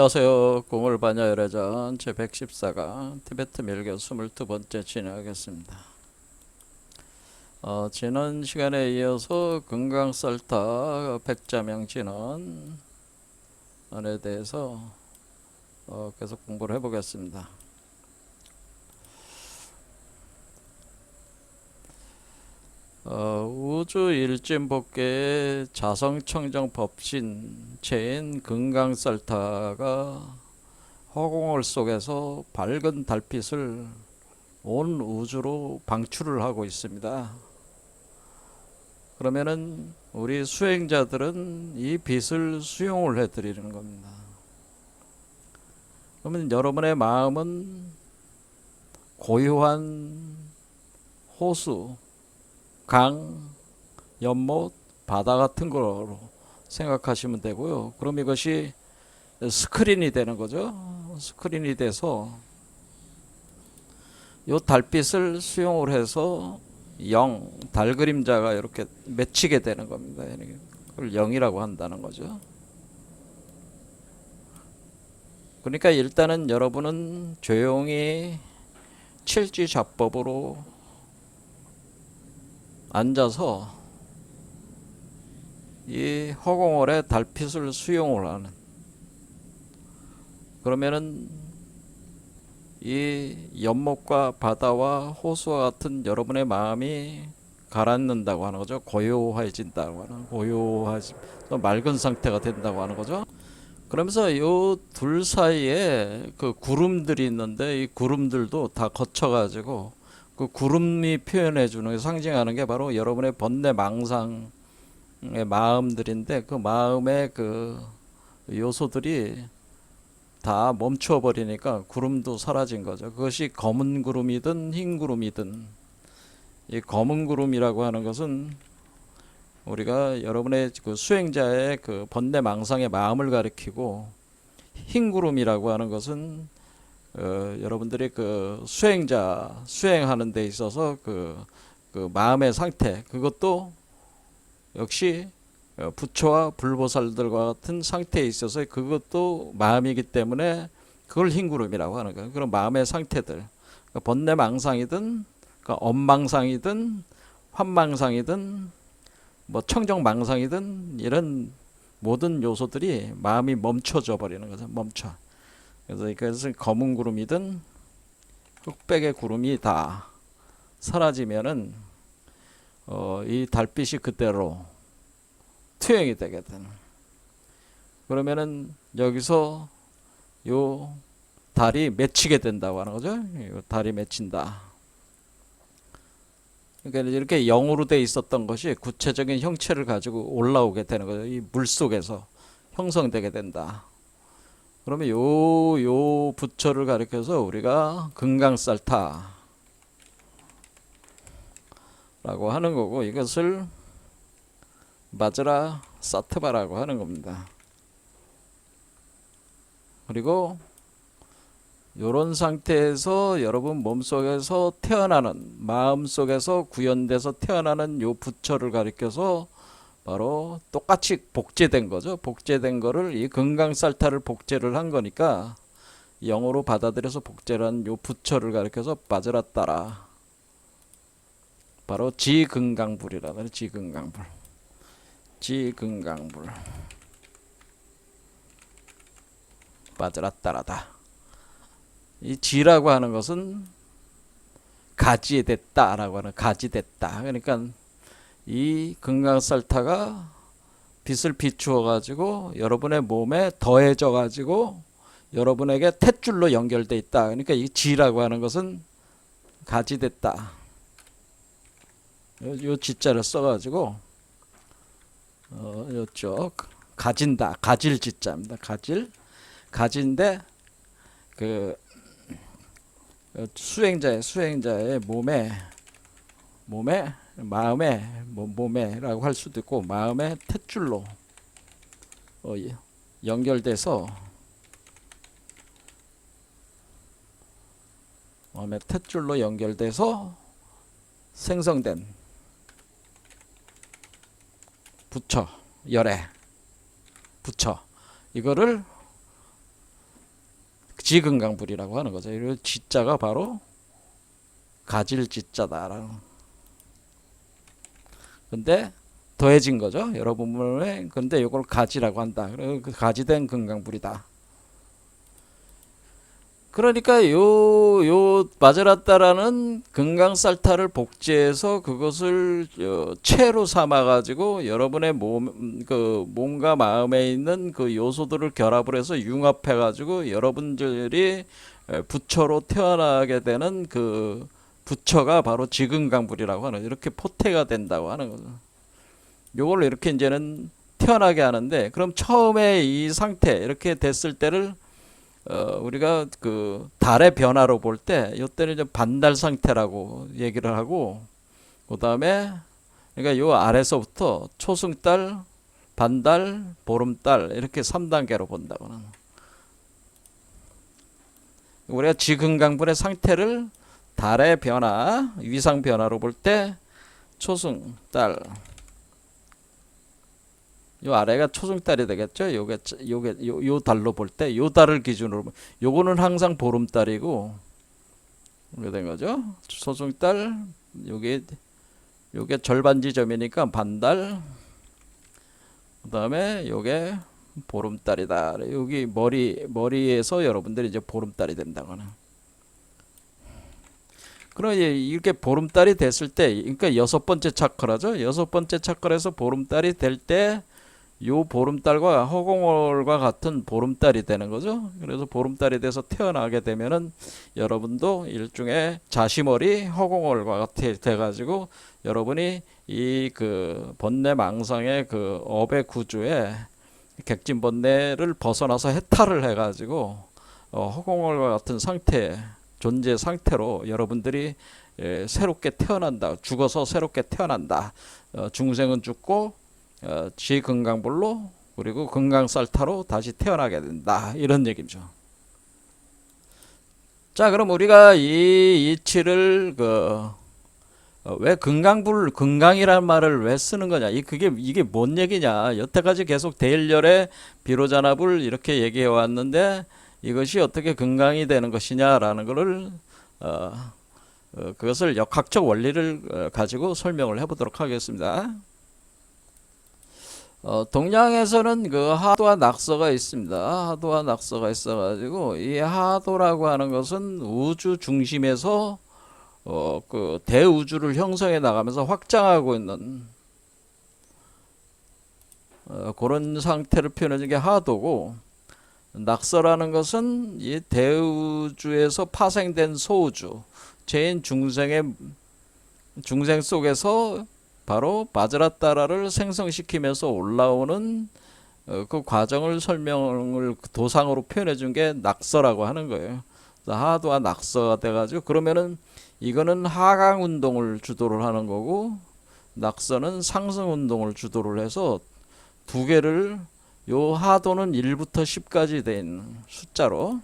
안녕하세요. 공울반야열애전 제114강 티베트 밀교 22번째 진행하겠습니다. 지난 시간에 이어서 금강살타 백자명 진언에 대해서 계속 공부를 해보겠습니다. 우주 일진법계의 자성청정 법신체인 금강살타가 허공을 속에서 밝은 달빛을 온 우주로 방출을 하고 있습니다. 그러면은 우리 수행자들은 이 빛을 수용을 해드리는 겁니다. 그러면 여러분의 마음은 고요한 호수, 강, 연못, 바다 같은 거로 생각하시면 되고요. 그럼 이것이 스크린이 되는 거죠. 스크린이 돼서 이 달빛을 수용을 해서 달 그림자가 이렇게 맺히게 되는 겁니다. 그걸 영이라고 한다는 거죠. 그러니까 일단은 여러분은 조용히 칠지좌법으로 앉아서 이 허공월의 달빛을 수용을 하는, 그러면은 이 연못과 바다와 호수와 같은 여러분의 마음이 가라앉는다고 하는 거죠. 고요해진다고 하는, 맑은 상태가 된다고 하는 거죠. 그러면서 이 둘 사이에 그 구름들이 있는데 이 구름들도 다 거쳐가지고 그 구름이 표현해주는, 상징하는 게 바로 여러분의 번뇌 망상의 마음들인데, 그 마음의 그 요소들이 다 멈춰 버리니까 구름도 사라진 거죠. 그것이 검은 구름이든 흰 구름이든, 이 검은 구름이라고 하는 것은 우리가 여러분의 그 수행자의 그 번뇌 망상의 마음을 가리키고, 흰 구름이라고 하는 것은 여러분들이 그 수행하는 데 있어서 그 마음의 상태, 그것도 역시 부처와 불보살들과 같은 상태에 있어서 그것도 마음이기 때문에 그걸 흰구름이라고 하는 거예요. 그런 마음의 상태들, 그러니까 번뇌망상이든 그러니까 엄망상이든 환망상이든 뭐 청정망상이든 이런 모든 요소들이 마음이 멈춰져 버리는 거죠. 멈춰. 그래서 이것은 검은 구름이든 흑백의 구름이 다 사라지면은 이 달빛이 그대로 투영이 되게 되는. 그러면은 여기서 요 달이 맺히게 된다고 하는 거죠. 요 달이 맺힌다. 그러니까 이렇게 영으로 돼 있었던 것이 구체적인 형체를 가지고 올라오게 되는 거죠. 이 물 속에서 형성되게 된다. 그러면 요 부처를 가리켜서 우리가 금강살타라고 하는 거고, 이것을 마즈라 사트바라고 하는 겁니다. 그리고 요런 상태에서 여러분 몸속에서 태어나는, 마음속에서 구현돼서 태어나는 요 부처를 가리켜서 바로 똑같이 복제된 거죠. 복제된 거를, 이 금강살타를 복제를 한 거니까 영어로 받아들여서 복제를 한 요 부처를 가리켜서 바즈라따라, 바로 지금강불이라는, 지금강불 바즈라따라다. 이 지라고 하는 것은 가지됐다라고 하는, 가지됐다. 그러니까 이 금강살타가 빛을 비추어 가지고 여러분의 몸에 더해져 가지고 여러분에게 탯줄로 연결돼 있다. 그러니까 이 지라고 하는 것은 가지됐다. 요 지자를 써가지고 요쪽 가진다, 가질 지자입니다. 가진데 그 수행자의 몸에라고 할 수도 있고, 마음의 탯줄로 연결돼서, 마음의 탯줄로 연결돼서 생성된 부처, 열애, 부처, 이거를 지근강불이라고 하는 거죠. 이 지자가 바로 가질 지자다라는. 근데 더해진 거죠. 여러분의. 근데 이걸 가지라고 한다. 그 가지된 금강불이다. 그러니까 요 마제라따라는 금강살타를 복제해서 그것을 채로 삼아 가지고 여러분의 몸과 마음에 있는 그 요소들을 결합을 해서 융합해 가지고 여러분들이 부처로 태어나게 되는 그 부처가 바로 지금강불이라고 하는, 이렇게 포태가 된다고 하는 거죠. 요걸 이렇게 이제는 태어나게 하는데, 그럼 처음에 이 상태 이렇게 됐을 때를 우리가 그 달의 변화로 볼 때 이때는 이제 반달 상태라고 얘기를 하고, 그 다음에 그러니까 요 아래서부터 초승달, 반달, 보름달 이렇게 3단계로 본다고는. 우리가 지금강불의 상태를 달의 변화, 위상 변화로 볼 때 초승달, 요 아래가 초승달이 되겠죠. 요 달로 볼 때, 요 달을 기준으로, 요거는 항상 보름달이고, 이렇게 된 거죠. 초승달, 요게 절반 지점이니까 반달, 그 다음에 요게 보름달이다. 여기 머리에서 여러분들이 이제 보름달이 된다거나. 그럼 이렇게 보름달이 됐을 때, 그러니까 6번째 차크라죠. 6번째 차크에서 보름달이 될 때, 요 보름달과 허공월과 같은 보름달이 되는 거죠. 그래서 보름달이 돼서 태어나게 되면은 여러분도 일종의 자시머리 허공월과 같이 돼가지고 여러분이 이 그 번뇌 망상의 그 업의 구조에 객진 번뇌를 벗어나서 해탈을 해가지고 허공월과 같은 상태, 존재 상태로 여러분들이 새롭게 태어난다. 죽어서 새롭게 태어난다. 중생은 죽고 지금강불로, 그리고 금강살타로 다시 태어나게 된다. 이런 얘기죠. 자, 그럼 우리가 이 이치를 왜 금강이라는 말을 왜 쓰는 거냐? 이게 뭔 얘기냐? 여태까지 계속 대일열의 비로자나불 이렇게 얘기해 왔는데 이것이 어떻게 금강이 되는 것이냐라는 것을 그것을 역학적 원리를 가지고 설명을 해보도록 하겠습니다. 동양에서는 그 하도와 낙서가 있습니다. 하도와 낙서가 있어가지고 이 하도라고 하는 것은 우주 중심에서 그 대우주를 형성해 나가면서 확장하고 있는 그런 상태를 표현하는 게 하도고, 낙서라는 것은 이 대우주에서 파생된 소우주, 죄인 중생 속에서 바로 바즈라따라를 생성시키면서 올라오는 그 과정을 설명을 도상으로 표현해 준 게 낙서라고 하는 거예요. 하도와 낙서가 돼가지고, 그러면은 이거는 하강 운동을 주도를 하는 거고, 낙서는 상승 운동을 주도를 해서 두 개를, 요 하도는 1부터 10까지 된 숫자로,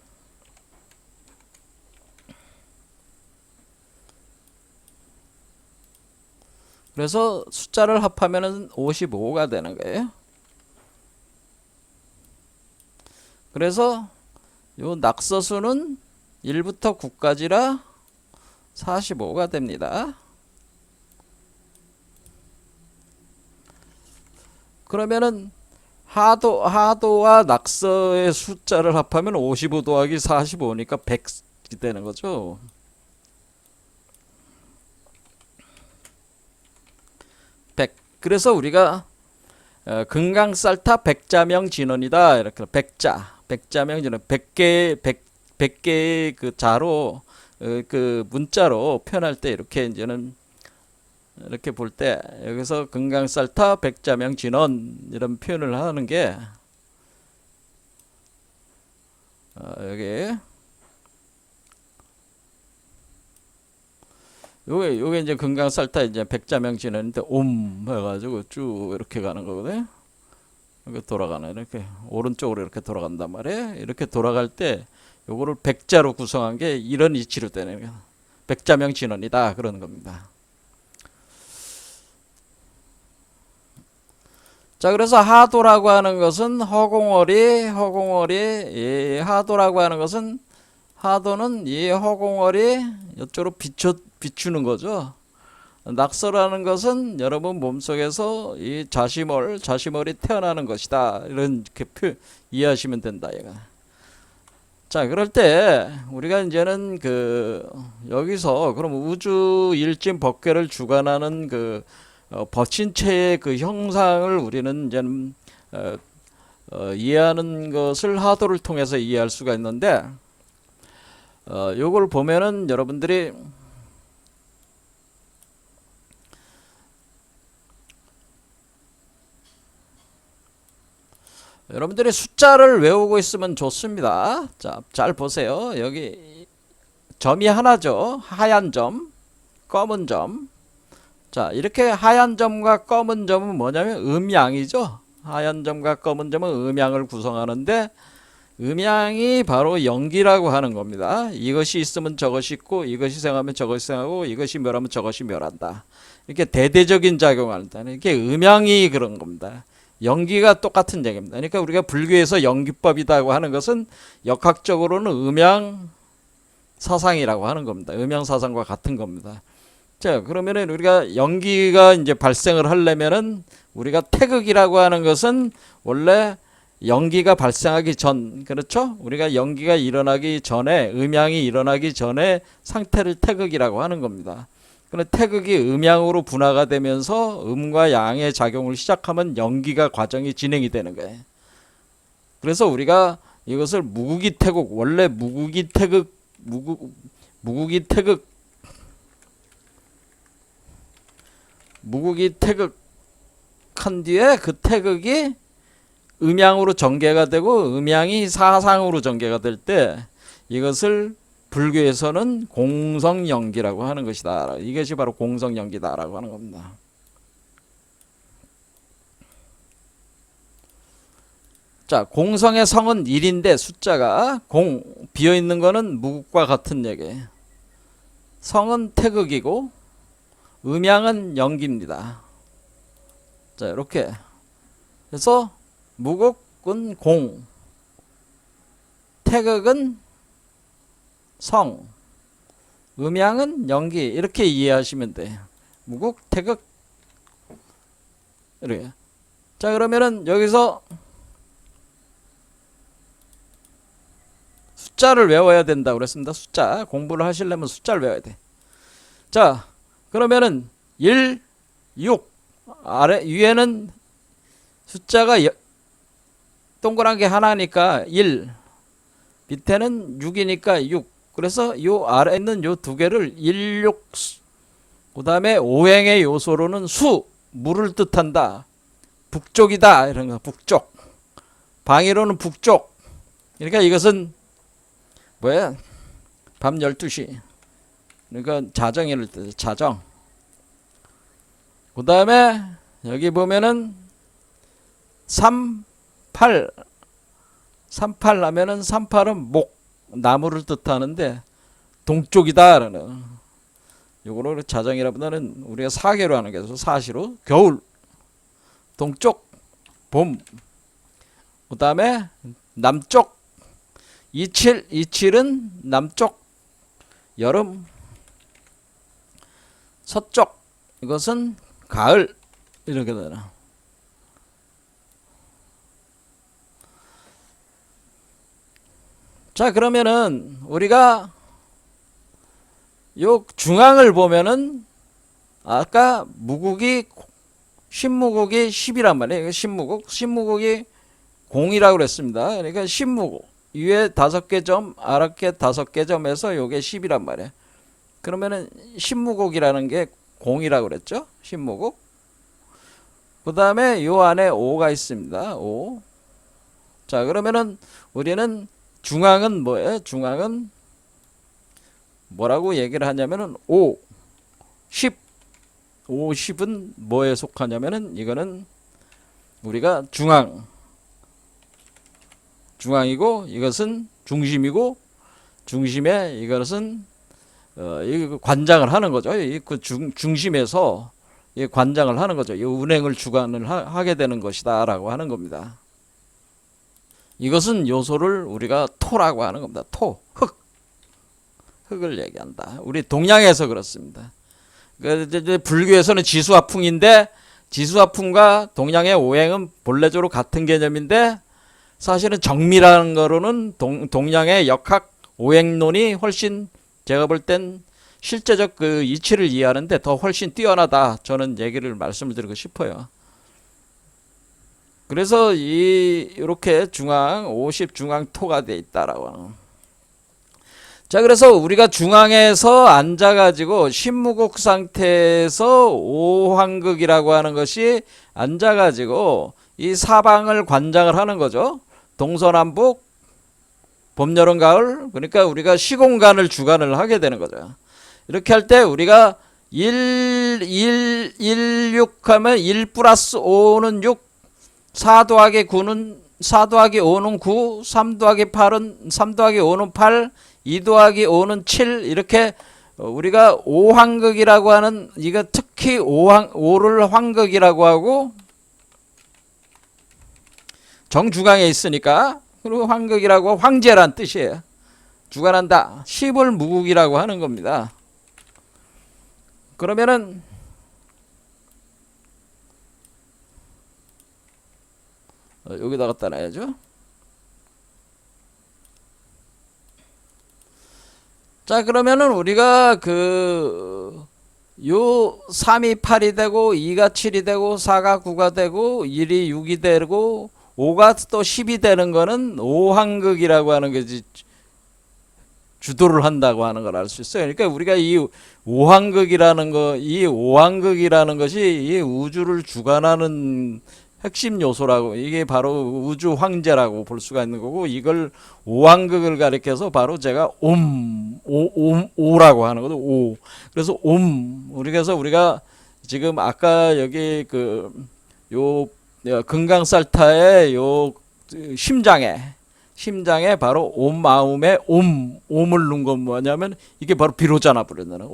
그래서 숫자를 합하면은 55가 되는 거예요. 그래서 요 낙서수는 1부터 9까지라 45가 됩니다. 그러면은 하도와 낙서의 숫자를 합하면 55 더하기 45니까 100이 되는 거죠. 그래서 우리가 금강살타 백자명 진원이다, 이렇게 백자명 진원, 100개의 그 자로 그 문자로 표현할 때 이렇게 이제는 이렇게 볼 때 여기서 금강살타 백자명 진원 이런 표현을 하는 게 여기 요게 이제 금강살타 이제 백자명 진원인데 해가지고 쭉 이렇게 가는 거거든. 이렇게 돌아가네. 이렇게 오른쪽으로 이렇게 돌아간단 말이에요. 이렇게 돌아갈 때 요거를 백자로 구성한 게 이런 이치로 되는 거야. 백자명 진원이다, 그런 겁니다. 자, 그래서 하도라고 하는 것은 허공월이 이 하도라고 하는 것은 하도는 이 허공얼이 이쪽으로 비추는 거죠. 낙서라는 것은 여러분 몸속에서 이 자시몰이 태어나는 것이다. 이렇게 이해하시면 된다. 얘가. 자, 그럴 때 우리가 이제는 여기서 그럼 우주 일진 법궤를 주관하는 법신체의 그 형상을 우리는 이제는 이해하는 것을 하도를 통해서 이해할 수가 있는데, 요걸 보면은 여러분들이 숫자를 외우고 있으면 좋습니다. 자, 잘 보세요. 여기 점이 하나죠. 하얀 점, 검은 점. 자, 이렇게 하얀 점과 검은 점은 뭐냐면 음양이죠. 하얀 점과 검은 점은 음양을 구성하는데, 음양이 바로 영기라고 하는 겁니다. 이것이 있으면 저것이 있고, 이것이 생하면 저것이 생하고, 이것이 멸하면 저것이 멸한다. 이렇게 대대적인 작용을 한다. 이렇게 음양이 그런 겁니다. 영기가 똑같은 얘기입니다. 그러니까 우리가 불교에서 영기법이라고 하는 것은 역학적으로는 음양 사상이라고 하는 겁니다. 음양 사상과 같은 겁니다. 자, 그러면은 우리가 영기가 이제 발생을 하려면은 우리가 태극이라고 하는 것은 원래 영기가 발생하기 전, 그렇죠? 우리가 영기가 일어나기 전에, 음양이 일어나기 전에 상태를 태극이라고 하는 겁니다. 그런데 태극이 음양으로 분화가 되면서 음과 양의 작용을 시작하면 영기가 과정이 진행이 되는 거예요. 그래서 우리가 이것을 무국이 태극, 원래 무국이 태극 한 뒤에 그 태극이 음양으로 전개가 되고 음양이 사상으로 전개가 될 때 이것을 불교에서는 공성영기라고 하는 것이다. 이것이 바로 공성영기다라고 하는 겁니다. 자, 공성의 성은 1인데 숫자가 비어있는 거는 무국과 같은 얘기예요. 성은 태극이고 음양은 영기입니다. 자, 이렇게 그래서 무국은 공, 태극은 성, 음양은 영기, 이렇게 이해하시면 돼요. 무국, 태극, 이렇게. 자, 그러면은 여기서 숫자를 외워야 된다고 그랬습니다. 숫자 공부를 하시려면 숫자를 외워야 돼. 자, 그러면은 1, 6 위에는 숫자가 동그란 게 하나니까 1, 밑에는 6이니까 6. 그래서 요 아래에 있는 요 두 개를 1, 6, 그 다음에 오행의 요소로는 물을 뜻한다. 북쪽이다. 이런 거, 북쪽. 방위로는 북쪽. 그러니까 이것은 뭐야? 밤 12시. 그러니까 자정이를 뜻해, 자정. 그 다음에 여기 보면은 38 하면은 38은 나무를 뜻하는데 동쪽이다라는 요거를 자정이라보다는 우리가 사계로 하는 게 있어서 사시로 겨울 동쪽 봄, 그 다음에 남쪽 27은 남쪽 여름, 서쪽 이것은 가을 이렇게 되나. 자, 그러면은 우리가 요 중앙을 보면은 아까 신무국이 10이란 말이에요. 신무국이 0이라고 그랬습니다. 그러니까 신무국 위에 5개 점, 아랫게 5개 점에서 요게 10이란 말이에요. 그러면은 신무국이라는 게 0이라고 그랬죠? 신무국. 그 다음에 요 안에 5가 있습니다. 5. 자, 그러면은 우리는 중앙은 뭐예요? 중앙은 뭐라고 얘기를 하냐면은 5, 10. 5, 10은 뭐에 속하냐면은 이거는 우리가 중앙이고 이것은 중심이고 중심에 이것은 관장을 하는 거죠. 그 중심에서 관장을 하는 거죠. 이 운행을 주관을 하게 되는 것이다라고 하는 겁니다. 이것은 요소를 우리가 토라고 하는 겁니다. 토, 흙. 흙을 얘기한다. 우리 동양에서 그렇습니다. 이제 불교에서는 지수화풍인데 지수화풍과 동양의 오행은 본래적으로 같은 개념인데 사실은 정밀한 거로는 동양의 역학 오행론이 훨씬 제가 볼 땐 실제적 그 이치를 이해하는데 더 훨씬 뛰어나다. 저는 얘기를 말씀을 드리고 싶어요. 그래서 이렇게 중앙 50 중앙토가 돼 있다라고 하는. 자, 그래서 우리가 중앙에서 앉아가지고 신무국 상태에서 오황극이라고 하는 것이 앉아가지고 이 사방을 관장을 하는 거죠. 동서남북, 봄, 여름, 가을. 그러니까 우리가 시공간을 주관을 하게 되는 거죠. 이렇게 할 때 우리가 6 하면 1 플러스 5는 6, 4 더하기 9는 4 더하기 5는 9, 3 더하기 8은 3 더하기 5는 8, 2 더하기 5는 7. 이렇게 우리가 오황극이라고 하는, 이거 특히 5를 황극이라고 하고 정주강에 있으니까, 그리고 황극이라고 황제란 뜻이에요. 주관한다. 10을 무국이라고 하는 겁니다. 그러면은 여기다 갖다 놔야죠. 자, 그러면은 우리가 요 3이 8이 되고 2가 7이 되고 4가 9가 되고 1이 6이 되고 5가 또 10이 되는 거는 오황극이라고 하는 거지, 주도를 한다고 하는 걸 알 수 있어요. 그러니까 우리가 이 오황극이라는 것이 이 우주를 주관하는 핵심 요소라고, 이게 바로 우주 황제라고 볼 수가 있는 거고, 이걸 오황극을 가리켜서 바로 제가 오라고 하는 거죠. 오. 그래서 그래서 우리가 지금 아까 여기 요 금강살타의 요 심장에 바로 마음에 옴을 넣은 건 뭐냐면 이게 바로 비로자나 불이잖아.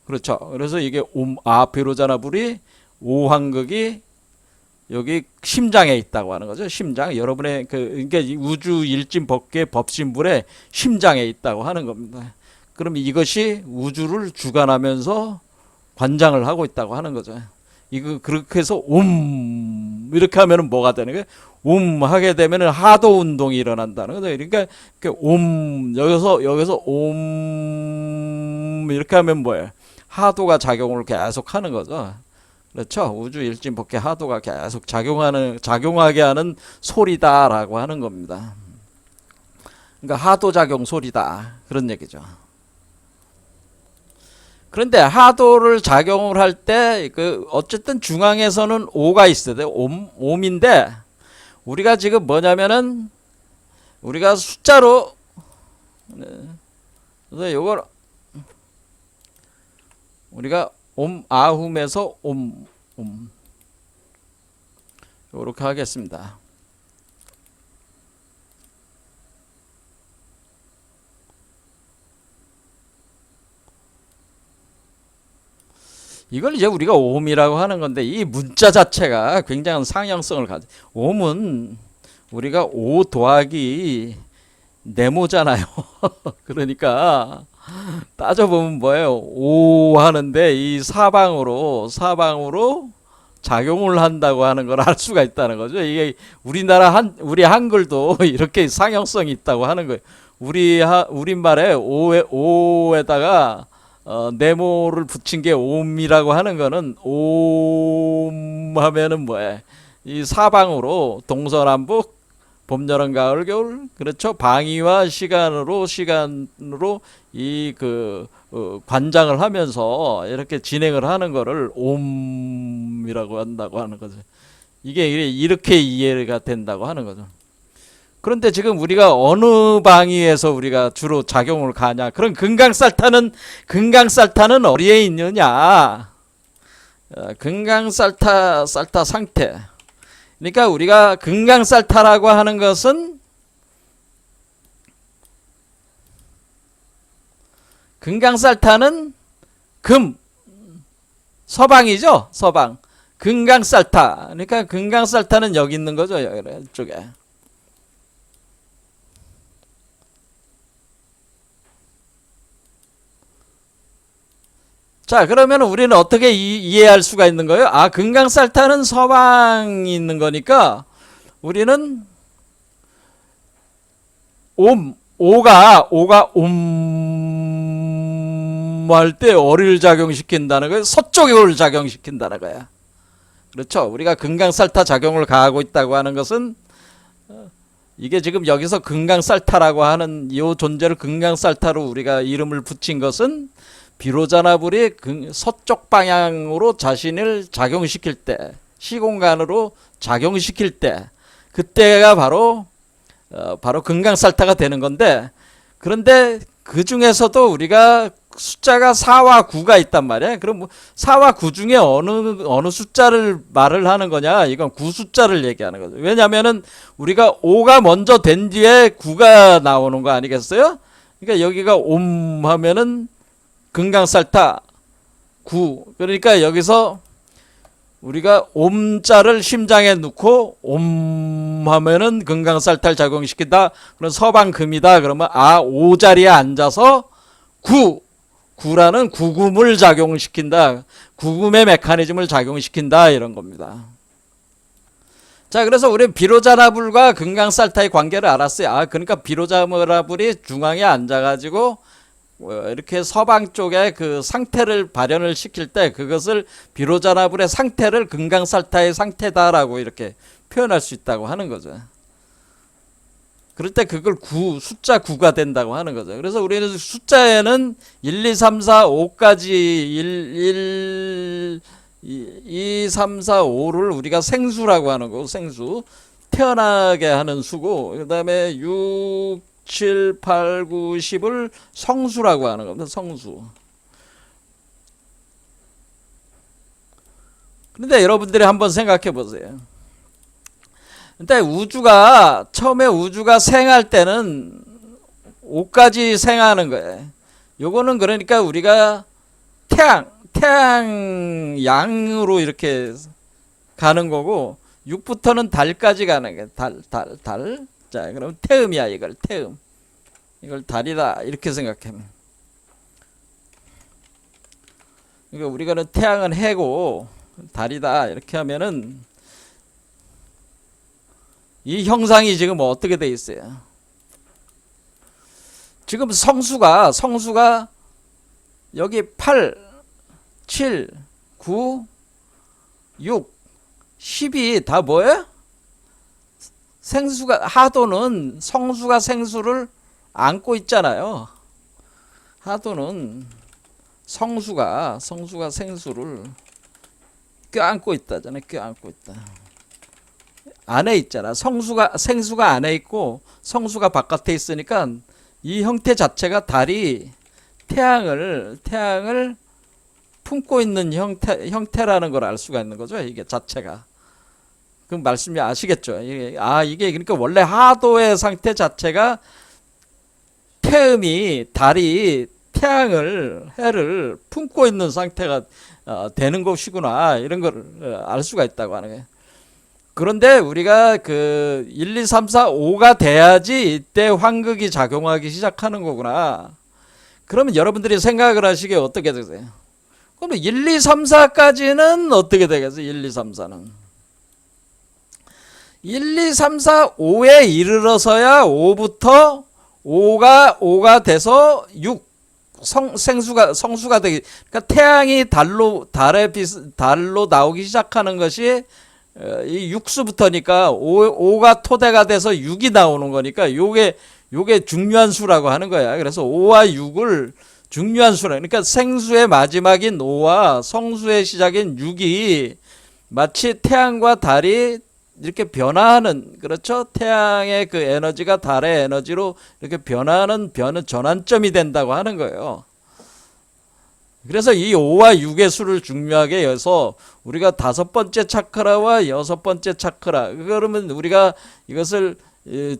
그렇죠. 그래서 이게 비로자나 불이 오황극이 여기 심장에 있다고 하는 거죠. 심장. 여러분의 그러니까 우주 일진 법계 법신불의 심장에 있다고 하는 겁니다. 그럼 이것이 우주를 주관하면서 관장을 하고 있다고 하는 거죠. 이거 그렇게 해서 이렇게 하면은 뭐가 되는 거예요? 하게 되면은 하도 운동이 일어난다는 거죠. 그러니까 여기서 이렇게 하면 뭐예요? 하도가 작용을 계속 하는 거죠. 그렇죠? 우주 일진 법계 하도가 계속 작용하게 하는 소리다라고 하는 겁니다. 그러니까 하도 작용 소리다, 그런 얘기죠. 그런데 하도를 작용을 할 때 어쨌든 중앙에서는 오가 있어야 돼요. 옴인데 우리가 지금 뭐냐면은 우리가 숫자로, 그래서 요걸 우리가 아훔에서 요렇게 하겠습니다. 이걸 이제 우리가 옴이라고 하는 건데, 이 문자 자체가 굉장한 상형성을 가져. 옴은 우리가 5 더하기 네모잖아요. 그러니까 따져보면 뭐예요? 5 하는데 이 사방으로 작용을 한다고 하는 걸 알 수가 있다는 거죠. 이게 우리 한글도 이렇게 상형성이 있다고 하는 거예요. 우리말에 5에다가 네모를 붙인 게 옴이라고 하는 거는, 옴 하면은 뭐예요? 이 사방으로 동서남북, 봄, 여름, 가을, 겨울, 그렇죠? 방위와 시간으로 이 관장을 하면서 이렇게 진행을 하는 거를 옴이라고 한다고 하는 거죠. 이게 이렇게 이해가 된다고 하는 거죠. 그런데 지금 우리가 어느 방위에서 우리가 주로 작용을 가냐? 그럼 금강살타는 어디에 있느냐? 금강살타 상태. 그러니까 우리가 금강살타라고 하는 것은 금강살타는 서방이죠. 서방. 금강살타. 그러니까 금강살타는 여기 있는 거죠. 이쪽에. 자, 그러면 우리는 어떻게 이해할 수가 있는 거예요? 아, 금강살타는 서방이 있는 거니까 우리는 오가 할 때 어를 작용시킨다는 거예요. 서쪽을 작용시킨다는 거야. 그렇죠? 우리가 금강살타 작용을 가하고 있다고 하는 것은 이게 지금 여기서 금강살타라고 하는 이 존재를 금강살타로 우리가 이름을 붙인 것은 비로자나불이 서쪽 방향으로 자신을 작용시킬 때, 시공간으로 작용시킬 때, 그때가 바로 금강살타가 되는 건데, 그런데 그 중에서도 우리가 숫자가 4와 9가 있단 말이야. 그럼 4와 9 중에 어느 숫자를 말을 하는 거냐? 이건 9 숫자를 얘기하는 거죠. 왜냐면은 우리가 5가 먼저 된 뒤에 9가 나오는 거 아니겠어요? 그러니까 여기가 하면은 금강살타 9. 그러니까 여기서 우리가 옴자를 심장에 넣고 하면은 금강살타를 작용시킨다. 그럼 서방금이다. 그러면 5 자리에 앉아서 9라는 구금을 작용시킨다. 구금의 메커니즘을 작용시킨다. 이런 겁니다. 자, 그래서 우리 비로자나불과 금강살타의 관계를 알았어요. 그러니까 비로자나불이 중앙에 앉아가지고 이렇게 서방 쪽에 그 상태를 발현을 시킬 때 그것을 비로자나불의 상태를 금강살타의 상태다라고 이렇게 표현할 수 있다고 하는 거죠. 그럴 때 그걸 숫자 9가 된다고 하는 거죠. 그래서 우리는 숫자에는 1, 2, 3, 4, 5까지 2, 3, 4, 5를 우리가 생수라고 하는 거고, 생수. 태어나게 하는 수고, 그 다음에 6, 7, 8, 9, 10을 성수라고 하는 겁니다. 성수. 그런데 여러분들이 한번 생각해 보세요. 근데 처음에 우주가 생할 때는 5까지 생하는 거예요. 요거는 그러니까 우리가 태양 양으로 이렇게 가는 거고, 6부터는 달까지 가는 거예요. 달. 자, 그럼 태음이야, 이걸 태음. 이걸 달이다 이렇게 생각하면. 그러니까 우리가는 태양은 해고 달이다 이렇게 하면은 이 형상이 지금 어떻게 돼 있어요? 지금 성수가 여기 8, 7, 9, 6, 10이 다 뭐예요? 하도는 성수가 생수를 안고 있잖아요. 하도는 성수가 생수를 껴안고 있다잖아요. 껴안고 있다. 안에 있잖아. 생수가 안에 있고 성수가 바깥에 있으니까 이 형태 자체가 달이 태양을 품고 있는 형태라는 걸 알 수가 있는 거죠. 이게 자체가. 그 말씀이 아시겠죠? 이게 그러니까 원래 하도의 상태 자체가 달이 해를 품고 있는 상태가 되는 것이구나. 이런 걸 알 수가 있다고 하는 거예요. 그런데 우리가 1, 2, 3, 4, 5가 돼야지 이때 환극이 작용하기 시작하는 거구나. 그러면 여러분들이 생각을 하시기에 어떻게 되세요? 그럼 1, 2, 3, 4까지는 어떻게 되겠어요? 1, 2, 3, 4는 1, 2, 3, 4, 5에 이르러서야 5가 돼서 6 성수가 되기. 그러니까 태양이 달로 나오기 시작하는 것이 이 육수부터니까 5가 토대가 돼서 6이 나오는 거니까 요게 중요한 수라고 하는 거야. 그래서 5와 6을 중요한 수라. 그러니까 생수의 마지막인 5와 성수의 시작인 6이 마치 태양과 달이 이렇게 변화하는, 그렇죠? 태양의 그 에너지가 달의 에너지로 이렇게 변화하는 전환점이 된다고 하는 거예요. 그래서 이 5와 6의 수를 중요하게 해서 우리가 5번째 차크라와 6번째 차크라, 그러면 우리가 이것을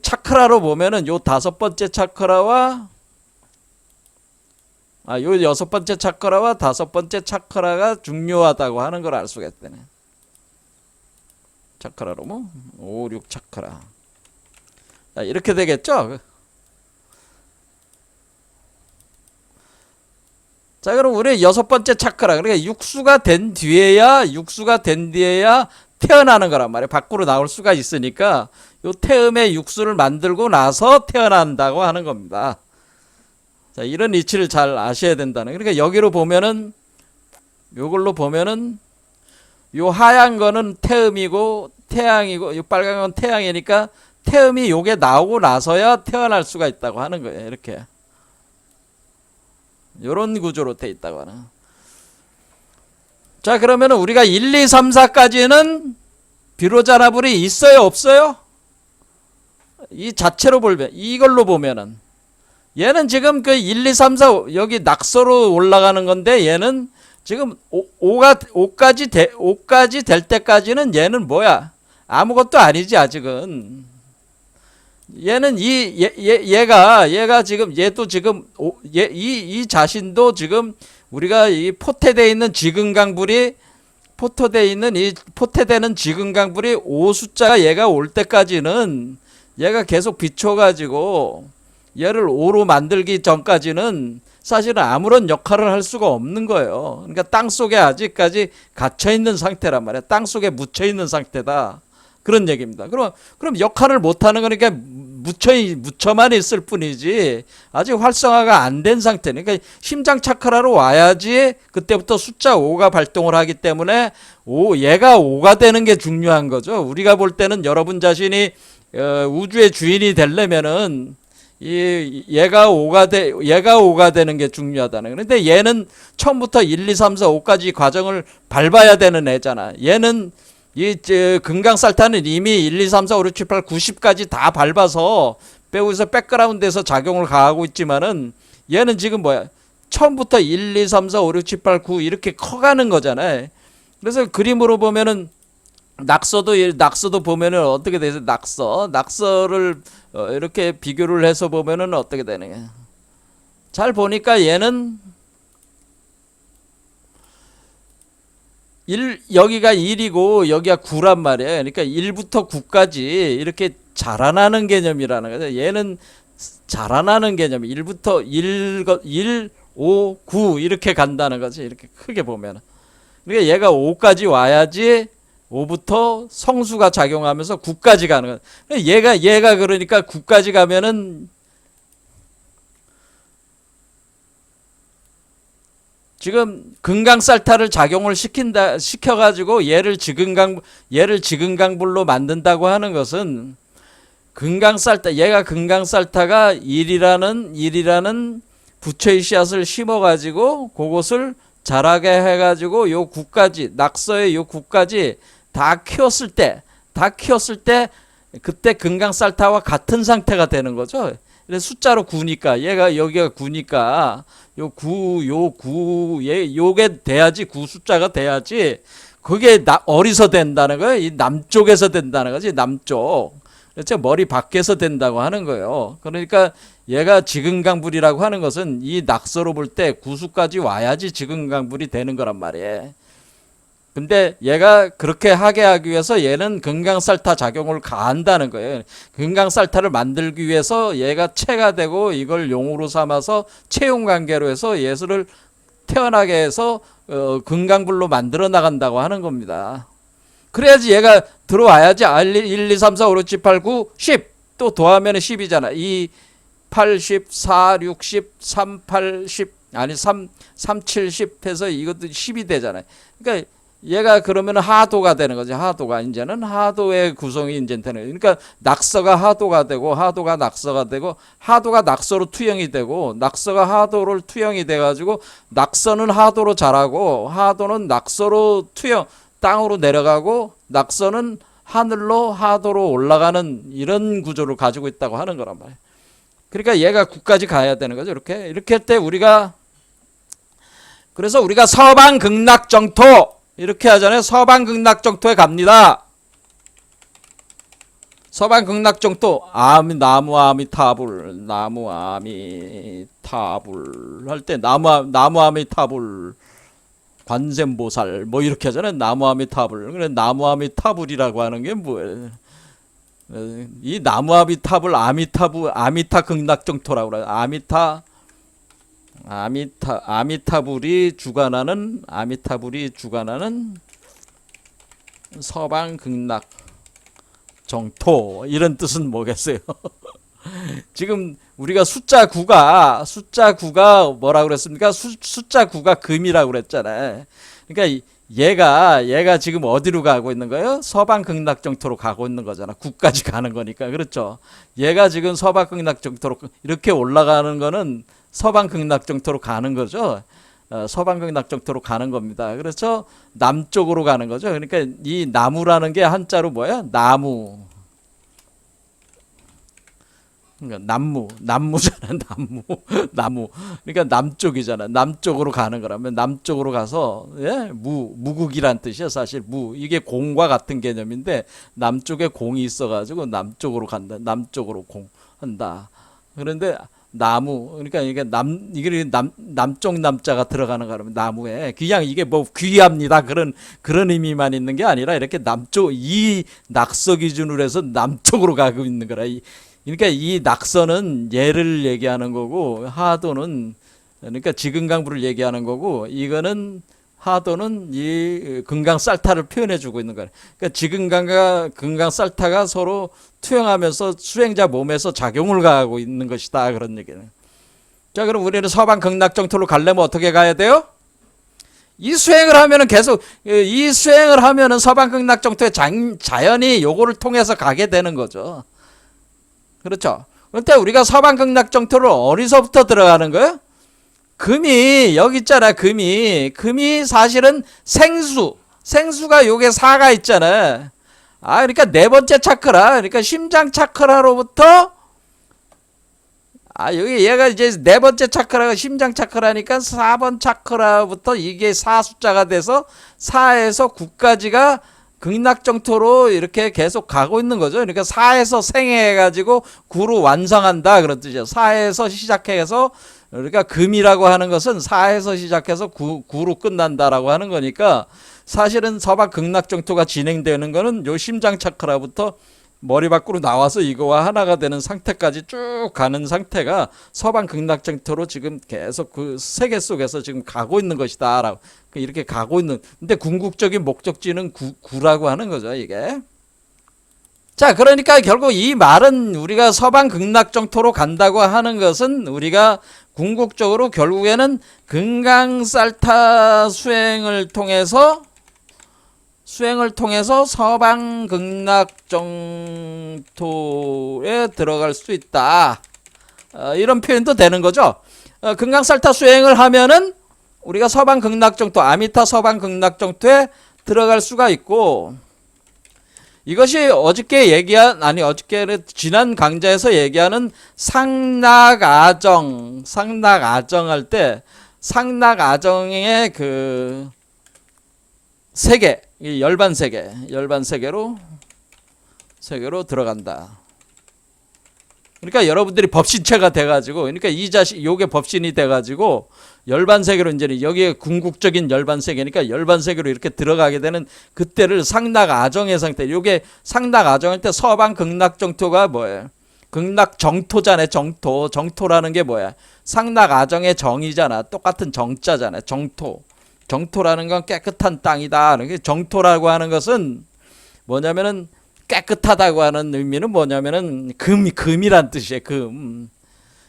차크라로 보면은 요 5번째 차크라와 요 6번째 차크라와 5번째 차크라가 중요하다고 하는 걸 알 수가 있다네. 차크라로 5, 6 차크라. 자, 이렇게 되겠죠? 자, 그럼 우리 여섯 번째 차크라. 그러니까 육수가 된 뒤에야 태어나는 거란 말이에요. 밖으로 나올 수가 있으니까 요 태음의 육수를 만들고 나서 태어난다고 하는 겁니다. 자, 이런 이치를 잘 아셔야 된다는. 그러니까 여기로 보면은 요걸로 보면은 요 하얀 거는 태음이고 태양이고 요 빨간 건 태양이니까 태음이 요게 나오고 나서야 태어날 수가 있다고 하는 거예요. 이렇게. 요런 구조로 돼 있다고 하는. 자, 그러면 우리가 1, 2, 3, 4까지는 비로자나불이 있어요, 없어요? 이 자체로 보면, 이걸로 보면은 얘는 지금 그 1, 2, 3, 4 여기 낙서로 올라가는 건데 얘는 지금 5까지 될 때까지는 얘는 뭐야? 아무것도 아니지 아직은. 얘는 얘가 지금 얘도 지금 이 자신도 지금 우리가 이 포태되어 있는 지근강불이 포태되는 지근강불이 5 숫자가 얘가 올 때까지는 얘가 계속 비춰가지고 얘를 5로 만들기 전까지는 사실은 아무런 역할을 할 수가 없는 거예요. 그러니까 땅속에 아직까지 갇혀있는 상태란 말이야. 땅속에 묻혀있는 상태다. 그런 얘기입니다. 그럼 역할을 못하는 거니까 묻혀만 있을 뿐이지 아직 활성화가 안 된 상태니까 그러니까 심장 차크라로 와야지 그때부터 숫자 5가 발동을 하기 때문에 얘가 5가 되는 게 중요한 거죠. 우리가 볼 때는 여러분 자신이 우주의 주인이 되려면은 얘가 5가 되는 게 중요하다는. 그런데 얘는 처음부터 1, 2, 3, 4, 5까지 과정을 밟아야 되는 애잖아. 얘는 금강살타는 이미 1, 2, 3, 4, 5, 6, 7, 8, 90까지 다 밟아서 배우에서 백그라운드에서 작용을 가하고 있지만은 얘는 지금 뭐야? 처음부터 1, 2, 3, 4, 5, 6, 7, 8, 9 이렇게 커가는 거잖아요. 그래서 그림으로 보면은 낙서도 보면은 어떻게 되죠? 낙서를 이렇게 비교를 해서 보면은 어떻게 되느냐? 잘 보니까 얘는 여기가 1이고 여기가 9란 말이에요. 그러니까 1부터 9까지 이렇게 자라나는 개념이라는 거죠. 얘는 자라나는 개념이 1부터 1, 5, 9 이렇게 간다는 거지. 이렇게 크게 보면. 그러니까 얘가 5까지 와야지 5부터 성수가 작용하면서 9까지 가는 거야. 얘가 그러니까 9까지 가면은 지금 금강살타를 작용을 시켜가지고 얘를 지근강불로 만든다고 하는 것은 얘가 금강살타가 1이라는 부처의 씨앗을 심어가지고 그것을 자라게 해가지고 요 9까지 낙서의 요 9까지 다 키웠을 때 그때 금강살타와 같은 상태가 되는 거죠. 그래서 숫자로 9니까 얘가 여기가 9니까 요게 돼야지 9 숫자가 돼야지 그게 어디서 된다는 거예요. 이 남쪽에서 된다는 거지. 남쪽. 그렇죠. 머리 밖에서 된다고 하는 거예요. 그러니까 얘가 지근강불이라고 하는 것은 이 낙서로 볼 때 9수까지 와야지 지근강불이 되는 거란 말이에요. 근데 얘가 그렇게 하게 하기 위해서 얘는 금강살타 작용을 가한다는 거예요. 금강살타를 만들기 위해서 얘가 체가 되고 이걸 용으로 삼아서 채용관계로 해서 예수를 태어나게 해서 금강불로 만들어 나간다고 하는 겁니다. 그래야지 얘가 들어와야지 1, 2, 3, 4, 5, 6, 7, 8, 9, 10 또 더하면 10이잖아. 2, 8, 10, 4, 6, 10, 3, 8, 10 아니 3, 7, 10 해서 이것도 10이 되잖아요. 그러니까 얘가 그러면 하도가 되는 거지. 하도가 이제는 하도의 구성이 이제 되는 거예요. 그러니까 낙서가 하도가 되고 하도가 낙서가 되고 하도가 낙서로 투영이 되고 낙서가 하도를 투영이 돼 가지고 낙서는 하도로 자라고 하도는 낙서로 투영 땅으로 내려가고 낙서는 하늘로 하도로 올라가는 이런 구조를 가지고 있다고 하는 거란 말이에요. 그러니까 얘가 9까지 가야 되는 거죠. 이렇게 할 때 그래서 우리가 서방극락정토 이렇게 하잖아요. 서방극락정토에 갑니다. 서방극락정토 나무 아미타불 할 때 나무 아미타불 관세음보살 뭐 이렇게 하잖아요. 나무 아미타불. 그래 나무 아미타불이라고 하는 게 뭐예요? 이 나무 아미타불 아미타 극락정토라고 그래요. 아미타 아미타불이 주관하는 서방 극락 정토, 이런 뜻은 뭐겠어요? 지금 우리가 숫자 9가 뭐라 그랬습니까? 숫자 9가 금이라고 그랬잖아요. 그러니까 얘가 지금 어디로 가고 있는 거예요? 서방 극락 정토로 가고 있는 거잖아. 9까지 가는 거니까. 그렇죠? 얘가 지금 서방 극락 정토로 이렇게 올라가는 거는 서방 극락 정토로 가는 거죠. 서방 극락 정토로 가는 겁니다. 그래서 남쪽으로 가는 거죠. 그러니까 이 나무라는 게 한자로 뭐야? 나무. 그러니까 나무잖아. 나무. 그러니까 남쪽이잖아. 남쪽으로 가는 거라면 남쪽으로 가서, 예? 무국이란 뜻이야. 사실 이게 공과 같은 개념인데 남쪽에 공이 있어가지고 남쪽으로 간다. 남쪽으로 공한다. 그런데 나무, 그러니까 이게 남쪽 남자가 들어가는 거라면 나무에 그냥 이게 뭐 귀합니다, 그런 의미만 있는 게 아니라 이렇게 남쪽, 이 낙서 기준으로 해서 남쪽으로 가고 있는 거라. 그러니까 이 낙서는 얘를 얘기하는 거고, 하도는 그러니까 지금강부를 얘기하는 거고, 이거는 하도는 이 금강살타를 표현해 주고 있는 거예요. 그러니까 지금강과 금강살타가 서로 투영하면서 수행자 몸에서 작용을 가하고 있는 것이다, 그런 얘기는. 자, 그럼 우리는 서방 극락정토로 가려면 어떻게 가야 돼요? 이 수행을 하면은 계속, 이 수행을 하면은 서방 극락정토에 자연히 요거를 통해서 가게 되는 거죠. 그렇죠? 그런데 우리가 서방 극락정토를 어디서부터 들어가는 거예요? 금이 여기 있잖아. 금이 사실은 생수가 요게 4가 있잖아. 그러니까 네 번째 차크라, 그러니까 심장 차크라로부터, 여기 얘가 이제 네 번째 차크라가 심장 차크라니까 4번 차크라부터 이게 4 숫자가 돼서 4에서 9까지가 극락정토로 이렇게 계속 가고 있는 거죠. 그러니까 4에서 생해가지고 9로 완성한다, 그런 뜻이죠. 4에서 시작해서, 그러니까 금이라고 하는 것은 4에서 시작해서 9로 끝난다라고 하는 거니까, 사실은 서방 극락정토가 진행되는 거는 요 심장 차크라부터 머리 밖으로 나와서 이거와 하나가 되는 상태까지 쭉 가는 상태가 서방 극락정토로 지금 계속 그 세계 속에서 지금 가고 있는 것이다, 라고 이렇게 가고 있는. 근데 궁극적인 목적지는 구라고 하는 거죠, 이게. 자, 그러니까 결국 이 말은 우리가 서방 극락정토로 간다고 하는 것은 우리가 궁극적으로 결국에는 금강살타 수행을 통해서 서방 극락정토에 들어갈 수 있다, 이런 표현도 되는 거죠. 금강살타 수행을 하면은 우리가 서방 극락정토, 아미타 서방 극락정토에 들어갈 수가 있고, 이것이 어저께 지난 강좌에서 얘기하는 상락아정 할 때, 상락아정의 그 세계, 열반 세계로 들어간다. 그러니까 여러분들이 법신체가 돼가지고, 그러니까 요게 법신이 돼가지고 열반 세계로, 이제는 여기에 궁극적인 열반 세계니까 열반 세계로 이렇게 들어가게 되는 그때를 상락아정의 상태. 요게 상락아정할 때 서방 극락정토가 뭐예요? 극락정토잖아요. 정토라는 게 뭐야? 상락아정의 정이잖아. 똑같은 정자잖아. 정토라는 건 깨끗한 땅이다. 정토라고 하는 것은 뭐냐면은 깨끗하다고 하는 의미는 뭐냐면은 금이란 뜻이에요.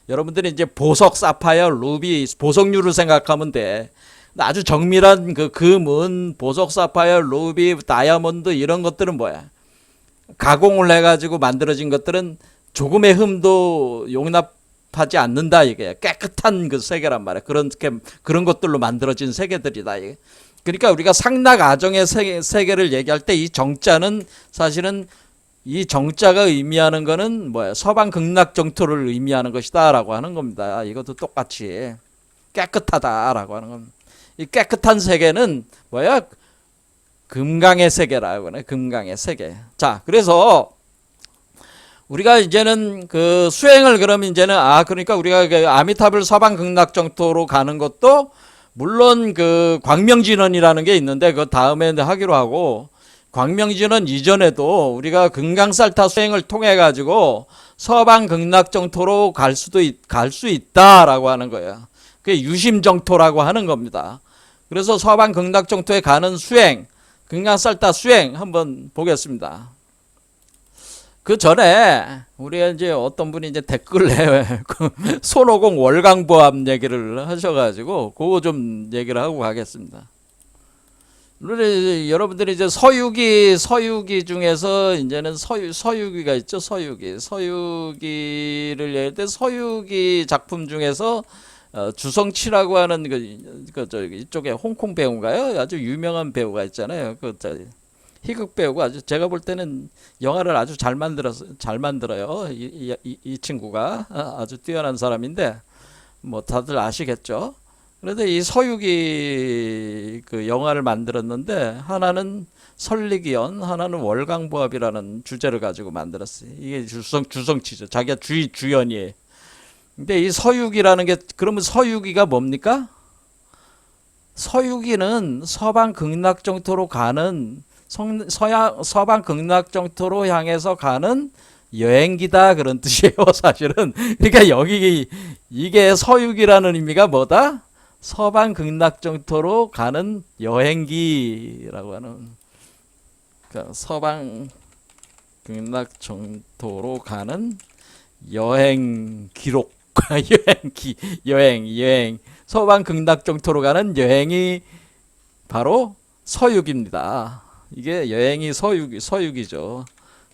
여러분들이 이제 보석, 사파이어, 루비, 보석류를 생각하면 돼. 아주 정밀한 그 금은, 보석, 사파이어, 루비, 다이아몬드, 이런 것들은 뭐야? 가공을 해가지고 만들어진 것들은 조금의 흠도 용납하지 않는다, 이게. 깨끗한 그 세계란 말이야. 그런 것들로 만들어진 세계들이다, 이게. 그러니까 우리가 상락아정의 세계를 얘기할 때 이 정자는 사실은, 이 정자가 의미하는 거는 뭐야? 서방 극락정토를 의미하는 것이다, 라고 하는 겁니다. 이것도 똑같이 깨끗하다라고 하는 겁니다. 이 깨끗한 세계는 뭐야? 금강의 세계라고 하네. 금강의 세계. 자, 그래서 우리가 이제는 그 수행을, 그러면 이제는 그러니까 우리가 그 아미타불 서방 극락정토로 가는 것도 물론 그 광명진원이라는 게 있는데 그 다음에 하기로 하고, 광명진원 이전에도 우리가 금강살타 수행을 통해 가지고 서방 극락정토로 갈 수 있다라고 하는 거예요. 그게 유심정토라고 하는 겁니다. 그래서 서방 극락정토에 가는 수행, 극락살다 수행 한번 보겠습니다. 그 전에 우리가 이제 어떤 분이 이제 댓글에 그 손오공 월강보암 얘기를 하셔가지고 그거 좀 얘기를 하고 가겠습니다. 여러분들이 이제 서유기 중에서 이제는 서유기가 있죠. 서유기를 얘기할 때 서유기 작품 중에서 주성치라고 하는 이쪽에 홍콩 배우인가요? 아주 유명한 배우가 있잖아요. 희극 배우가 아주 제가 볼 때는 영화를 아주 잘 만들어요. 이 친구가 아주 뛰어난 사람인데 뭐 다들 아시겠죠? 그래서 이 서유기 그 영화를 만들었는데 하나는 설리기연, 하나는 월강보합이라는 주제를 가지고 만들었어요. 이게 주성치죠. 자기가 주연이에요. 근데 이 서유기라는 게 그러면 서유기가 뭡니까? 서유기는 서방 극락정토로 가는 서방 극락정토로 향해서 가는 여행기다 그런 뜻이에요. 사실은. 그러니까 여기 이게 서유기라는 의미가 뭐다? 서방 극락정토로 가는 여행기라고 하는, 그러니까 서방 극락정토로 가는 여행 기록, 여행 서방 극락정토로 가는 여행이 바로 서유기입니다. 이게 여행이 서유기죠.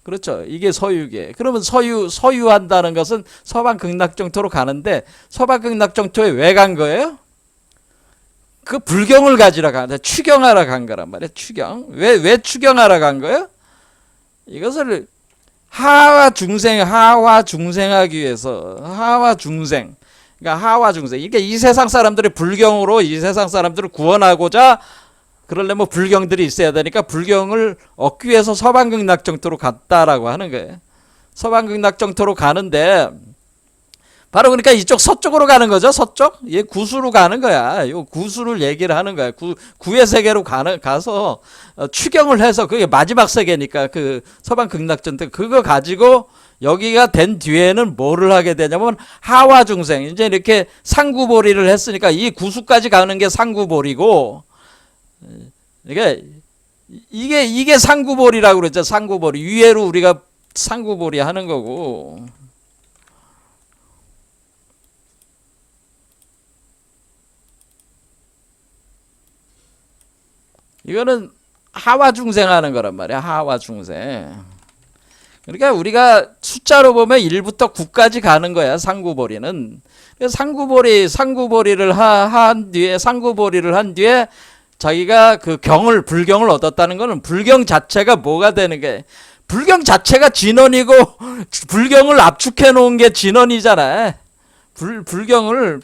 그렇죠. 이게 서유기예요. 그러면 서유한다는 것은 서방 극락정토로 가는데 서방 극락정토에 왜 간 거예요? 그 불경을 가지러 가는데 추경하러 간 거란 말이에요. 추경. 왜 추경하러 간 거예요? 이것을 하와 중생하기 위해서 그러니까 하와 중생. 이게 이 세상 사람들이 불경으로 이 세상 사람들을 구원하고자 그러려면 불경들이 있어야 되니까 불경을 얻기 위해서 서방극락정토로 갔다라고 하는 거예요. 서방극락정토로 가는데 바로 그러니까 이쪽 서쪽으로 가는 거죠. 서쪽. 얘 구수로 가는 거야. 이 구수를 얘기를 하는 거야. 구의 세계로 가서 추경을 해서 그게 마지막 세계니까 그 서방극락정토 그거 가지고 여기가 된 뒤에는 뭐를 하게 되냐면 하와 중생. 이제 이렇게 상구보리를 했으니까 이 구수까지 가는 게 상구보리고. 그러니까 이게 상구보리라고 그랬죠. 상구보리. 위에로 우리가 상구보리 하는 거고. 이거는 하와 중생 하는 거란 말이야. 하와 중생. 그러니까 우리가 숫자로 보면 1부터 9까지 가는 거야. 상구보리는. 상구보리를 한 뒤에 자기가 그 불경을 얻었다는 거는 불경 자체가 뭐가 되는 게, 불경 자체가 진원이고 불경을 압축해 놓은 게 진원이잖아. 불경을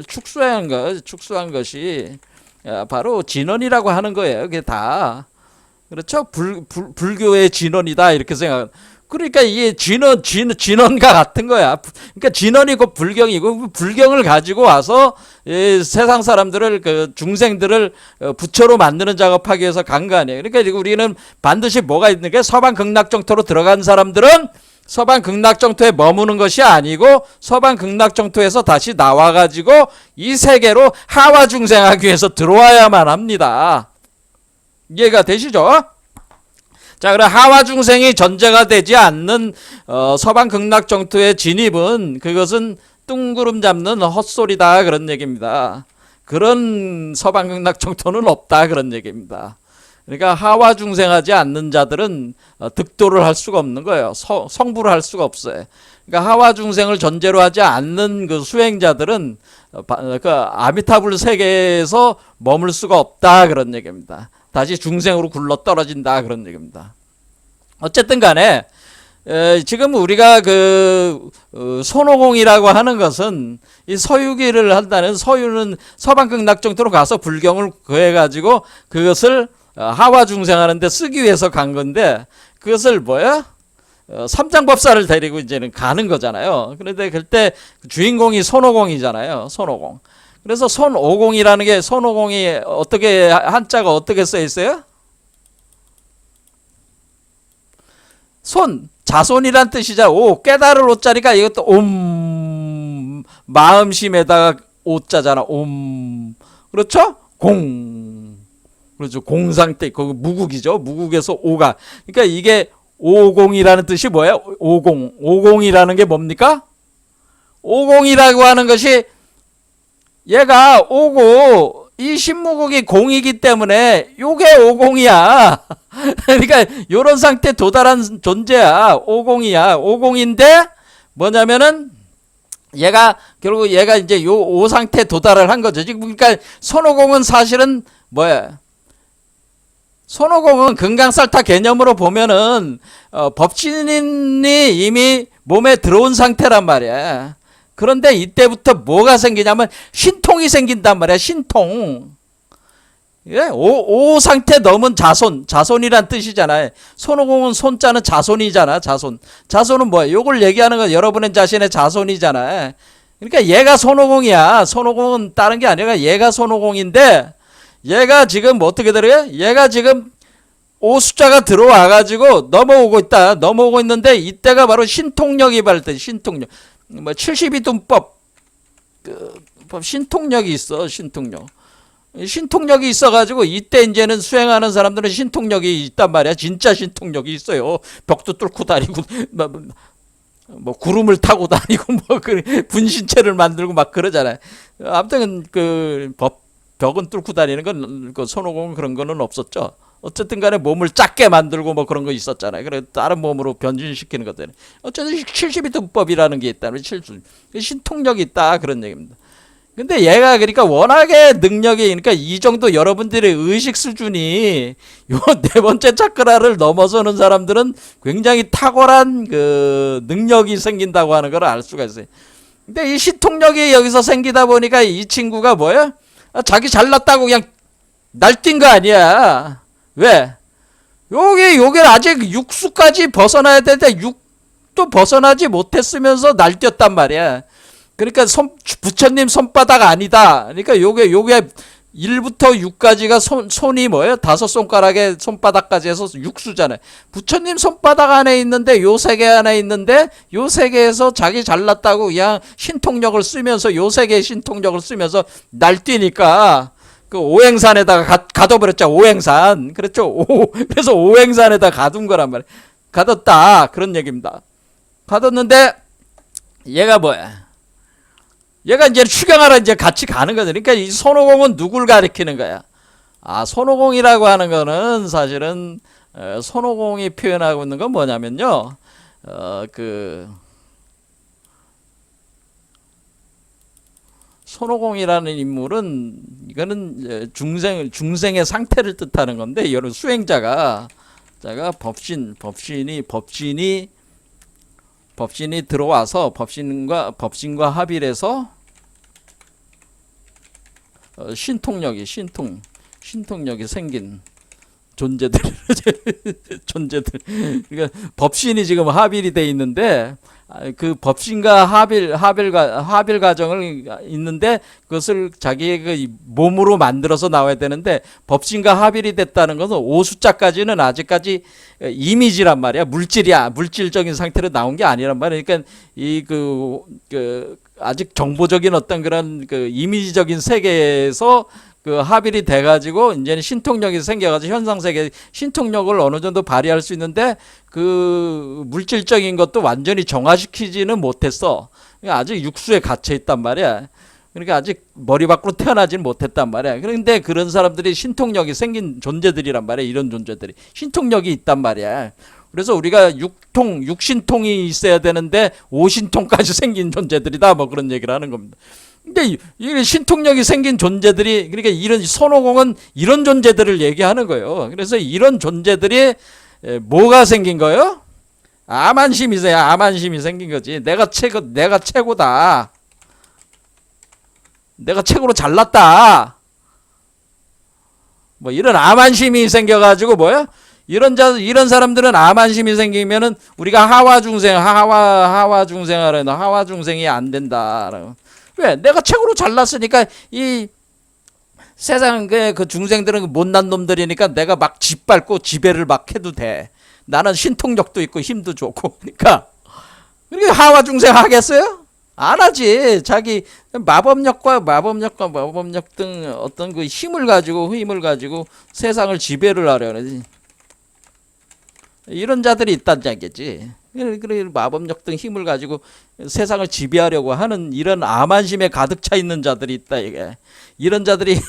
축소한 것이 바로 진원이라고 하는 거예요. 그게 다. 그렇죠? 불교의 진원이다 이렇게 생각. 그러니까 이게 진원과 같은 거야. 그러니까 진원이고 불경이고 불경을 가지고 와서 세상 사람들을 그 중생들을 부처로 만드는 작업하기 위해서 간 거 아니에요. 그러니까 우리는 반드시 뭐가 있는 게 서방 극락정토로 들어간 사람들은 서방 극락정토에 머무는 것이 아니고 서방 극락정토에서 다시 나와가지고 이 세계로 하와 중생하기 위해서 들어와야만 합니다. 이해가 되시죠? 자, 그럼 하와 중생이 전제가 되지 않는 서방 극락정토의 진입은 그것은 뚱구름 잡는 헛소리다 그런 얘기입니다. 그런 서방 극락정토는 없다 그런 얘기입니다. 그러니까 하와 중생하지 않는 자들은 득도를 할 수가 없는 거예요. 성불을 할 수가 없어요. 그러니까 하와 중생을 전제로 하지 않는 그 수행자들은 그 아미타불 세계에서 머물 수가 없다 그런 얘기입니다. 다시 중생으로 굴러 떨어진다 그런 얘기입니다. 어쨌든 간에 지금 우리가 그 손오공이라고 하는 것은 이 서유기를 한다는, 서유는 서방극락정토로 가서 불경을 구해가지고 그것을 하와 중생하는데 쓰기 위해서 간 건데, 그것을 뭐야? 삼장법사를 데리고 이제는 가는 거잖아요. 그런데 그때 주인공이 손오공이잖아요. 손오공. 그래서 손오공이라는 게, 손오공이 어떻게, 한자가 어떻게 써 있어요? 자손이란 뜻이자, 깨달을 오자리가 이것도 마음심에다가 오자잖아. 그렇죠? 그렇죠. 공상태, 거기 무국이죠. 무국에서 오가. 그러니까 이게 오공이라는 뜻이 뭐예요? 오공이라는 게 뭡니까? 오공이라고 하는 것이 얘가 오고 이 신무국이 공이기 때문에 요게 오공이야. 그러니까 요런 상태 도달한 존재야. 오공이야. 오공인데 뭐냐면은 얘가 결국 얘가 이제 요 오 상태 도달을 한 거죠. 그러니까 손오공은 사실은 뭐야? 손오공은 금강살타 개념으로 보면은 법신이 이미 몸에 들어온 상태란 말이야. 그런데 이때부터 뭐가 생기냐면 신통이 생긴단 말이야. 신통. 예? 오 상태 넘은 자손이란 뜻이잖아요. 손오공은 손자는 자손이잖아. 자손은 뭐야? 요걸 얘기하는 건 여러분의 자신의 자손이잖아. 그러니까 얘가 손오공이야. 손오공은 다른 게 아니라 얘가 손오공인데 얘가 지금 어떻게 들어요? 얘가 지금 오 숫자가 들어와가지고 넘어오고 있다. 넘어오고 있는데 이때가 바로 신통력이 발휘돼. 신통력. 뭐 72dun법 신통력이 있어. 신통력이 있어가지고 이때 이제는 수행하는 사람들은 신통력이 있단 말이야. 진짜 신통력이 있어요. 벽도 뚫고 다니고 뭐 구름을 타고 다니고 뭐 분신체를 만들고 막 그러잖아요. 아무튼 벽은 뚫고 다니는 건 그 손오공 그런 거는 없었죠. 어쨌든 간에 몸을 작게 만들고 뭐 그런 거 있었잖아요. 그래 다른 몸으로 변신시키는 것들. 어쨌든 72등법이라는 게 있다면 신통력이 있다 그런 얘기입니다. 근데 얘가 그러니까 워낙에 능력이 그러니까 이 정도 여러분들의 의식 수준이 요 네 번째 차크라를 넘어서는 사람들은 굉장히 탁월한 그 능력이 생긴다고 하는 걸 알 수가 있어요. 근데 이 신통력이 여기서 생기다 보니까 이 친구가 뭐야? 자기 잘났다고 그냥 날뛴 거 아니야. 왜? 요게 아직 육수까지 벗어나야 되는데 육도 벗어나지 못했으면서 날뛰었단 말이야. 그러니까 부처님 손바닥 아니다. 그러니까 요게 1부터 6까지가 손이 뭐예요? 5손가락에 손바닥까지 해서 육수잖아요. 부처님 손바닥 안에 있는데 요 세 개 안에 있는데 요 세 개에서 자기 잘났다고 그냥 신통력을 쓰면서 요 세 개의 신통력을 쓰면서 날뛰니까 그 오행산에다가 가둬버렸죠. 오행산. 그렇죠. 그래서 오행산에다 가둔 거란 말이에요. 가뒀다. 그런 얘기입니다. 가뒀는데 얘가 뭐야? 얘가 이제 추경하러 이제 같이 가는 거죠. 그러니까 이 손오공은 누굴 가리키는 거야? 손오공이라고 하는 거는 사실은 손오공이 표현하고 있는 건 뭐냐면요. 손오공이라는 인물은 이거는 중생의 상태를 뜻하는 건데 이런 수행자가 법신이 들어와서 법신과 합일해서 신통력이 생긴 존재들. 그러니까 법신이 지금 합일이 돼 있는데 그 법신과 합일 과정을 있는데 그것을 자기의 그 몸으로 만들어서 나와야 되는데 법신과 합일이 됐다는 것은 오숫자까지는 아직까지 이미지란 말이야. 물질적인 상태로 나온 게 아니란 말이야. 그러니까 아직 정보적인 어떤 그런 그 이미지적인 세계에서 그 합일이 돼가지고 이제는 신통력이 생겨가지고 현상세계 신통력을 어느 정도 발휘할 수 있는데 그 물질적인 것도 완전히 정화시키지는 못했어. 그러니까 아직 육수에 갇혀 있단 말이야. 그러니까 아직 머리 밖으로 태어나지는 못했단 말이야. 그런데 그런 사람들이 신통력이 생긴 존재들이란 말이야. 이런 존재들이 신통력이 있단 말이야. 그래서 우리가 육신통이 있어야 되는데 오신통까지 생긴 존재들이다. 뭐 그런 얘기를 하는 겁니다. 근데 이 신통력이 생긴 존재들이 그러니까 이런 손오공은 이런 존재들을 얘기하는 거예요. 그래서 이런 존재들이 뭐가 생긴 거예요? 암안심이 생긴 거지. 내가 최고다. 내가 최고로 잘났다. 뭐 이런 암안심이 생겨가지고 뭐야? 이런 사람들은 암안심이 생기면은 우리가 하와 중생이 안 된다. 왜? 내가 최고로 잘났으니까 이 세상 그 중생들은 못난 놈들이니까 내가 막 짓밟고 지배를 막 해도 돼. 나는 신통력도 있고 힘도 좋고. 그러니까 하와 중생 하겠어요? 안 하지. 자기 마법력 등 어떤 그 힘을 가지고 세상을 지배를 하려 그러지. 이런 자들이 있다는 얘기지. 그래 마법력 등 힘을 가지고 세상을 지배하려고 하는 이런 암한심에 가득 차 있는 자들이 있다 이게. 이런 자들이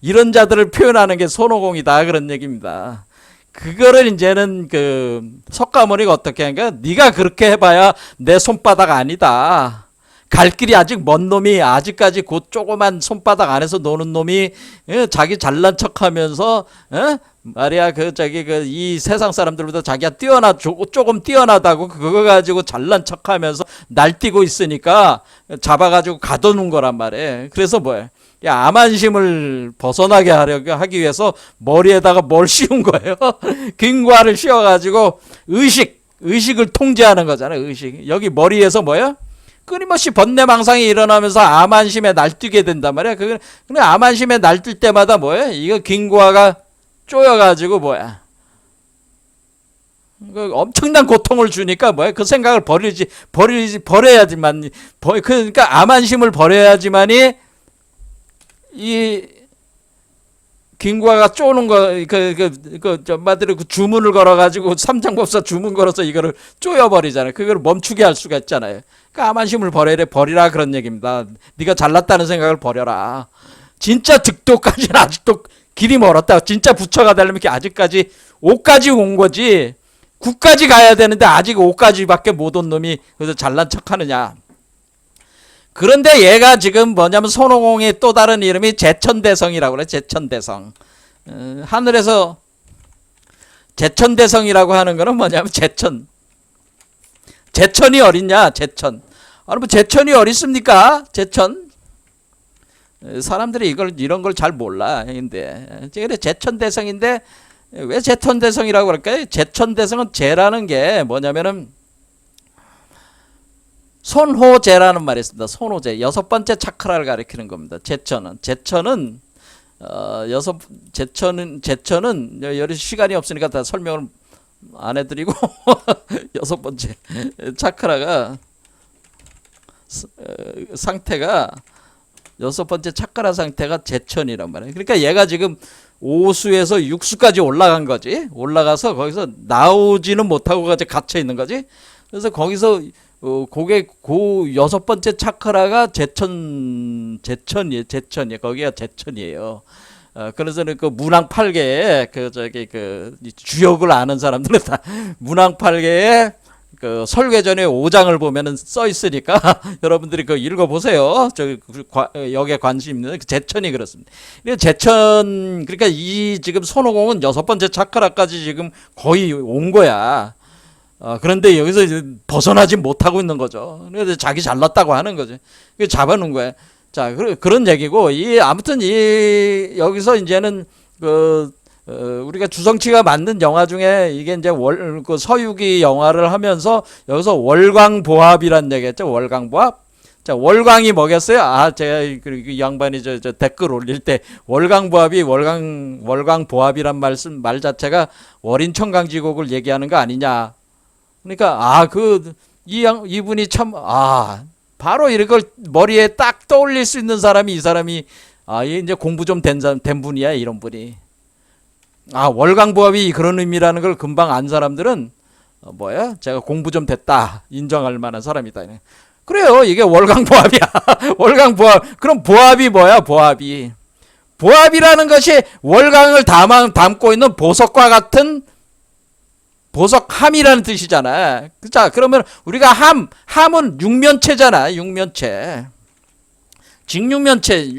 이런 자들을 표현하는 게 손오공이다 그런 얘기입니다. 그거를 이제는 그 석가모니가 어떻게 하니까 네가 그렇게 해봐야 내 손바닥 아니다. 갈 길이 아직 먼 놈이 아직까지 그 조그만 손바닥 안에서 노는 놈이 자기 잘난 척하면서 말이야 그 저기 그 이 세상 사람들보다 자기가 조금 뛰어나다고 그거 가지고 잘난 척하면서 날뛰고 있으니까 잡아가지고 가둬놓은 거란 말이에요. 그래서 뭐야? 야, 암한심을 벗어나게 하기 위해서 머리에다가 뭘 씌운 거예요? 긴과를 씌워가지고 의식을 통제하는 거잖아요. 의식. 여기 머리에서 뭐야? 끊임없이 번뇌망상이 일어나면서 암한심에 날뛰게 된단 말이야. 근데 암한심에 날뛸 때마다 뭐야? 이거 긴과가 쪼여가지고 뭐야? 엄청난 고통을 주니까 뭐야? 그 생각을 버려야지만 그러니까 암한심을 버려야지만이 이 긴과가 쪼는 거 엄마들이 그 주문을 걸어가지고 삼장법사 주문 걸어서 이거를 쪼여버리잖아요. 그걸 멈추게 할 수가 있잖아요. 그러니까 암한심을 버리라 그런 얘기입니다. 네가 잘났다는 생각을 버려라. 진짜 득도까지는 아직도 길이 멀었다. 진짜 부처가 되려면 아직까지 5까지 온 거지. 9까지 가야 되는데 아직 5까지밖에 못 온 놈이 그래서 잘난 척하느냐. 그런데 얘가 지금 뭐냐면 손오공의 또 다른 이름이 제천대성이라고 그래. 제천대성. 하늘에서 제천대성이라고 하는 거는 뭐냐면 제천이 어딨냐? 제천. 여러분 제천이 어딨습니까? 제천. 사람들이 이런 걸 잘 몰라. 근데 그래 제천대성인데 왜 제천대성이라고 그럴까요? 제천대성은 제라는 게 뭐냐면은 손호제라는 말이 있습니다. 손호제. 6번째 차크라를 가리키는 겁니다. 제천은 여러 시간이 없으니까 다 설명을 안 해드리고 6번째 차크라가 상태가 6번째 차크라 상태가 제천이란 말이에요. 그러니까 얘가 지금 5수에서 6수까지 올라간 거지. 올라가서 거기서 나오지는 못하고 갇혀 있는 거지. 그래서 거기서 그게 그 6번째 차크라가 제천이에요. 거기가 제천이에요. 그래서 그 문왕 8개에 그 주역을 아는 사람들은 다 문왕 8개에 그 설계전에 5장을 보면은 써 있으니까 여러분들이 그 읽어 보세요. 여기에 관심 있는 제천이 그렇습니다. 그러니까 이 지금 손오공은 6번째 차크라까지 지금 거의 온 거야. 그런데 여기서 벗어나지 못하고 있는 거죠. 그래서 자기 잘났다고 하는 거죠. 잡아놓은 거야. 자, 그런 얘기고, 아무튼 여기서 이제는 우리가 주성치가 만든 영화 중에 이게 이제 그 서유기 영화를 하면서 여기서 월광보합이란 얘기했죠. 월광보합. 자, 월광이 뭐겠어요? 제가 이 양반이 저 댓글 올릴 때 월광보합이란 말 자체가 월인청강지곡을 얘기하는 거 아니냐. 그러니까 이분이 참 바로 이걸 머리에 딱 떠올릴 수 있는 사람이 이 사람이 이제 공부 좀 된 분이야 이런 분이. 월광보합이 그런 의미라는 걸 금방 안 사람들은 제가 공부 좀 됐다 인정할 만한 사람이다. 그래요. 이게 월광보합이야. 월광보합. 그럼 보합이 뭐야? 보합이라는 것이 월광을 담고 있는 보석과 같은 보석함이라는 뜻이잖아. 자, 그러면 우리가 함은 육면체잖아. 육면체. 직육면체가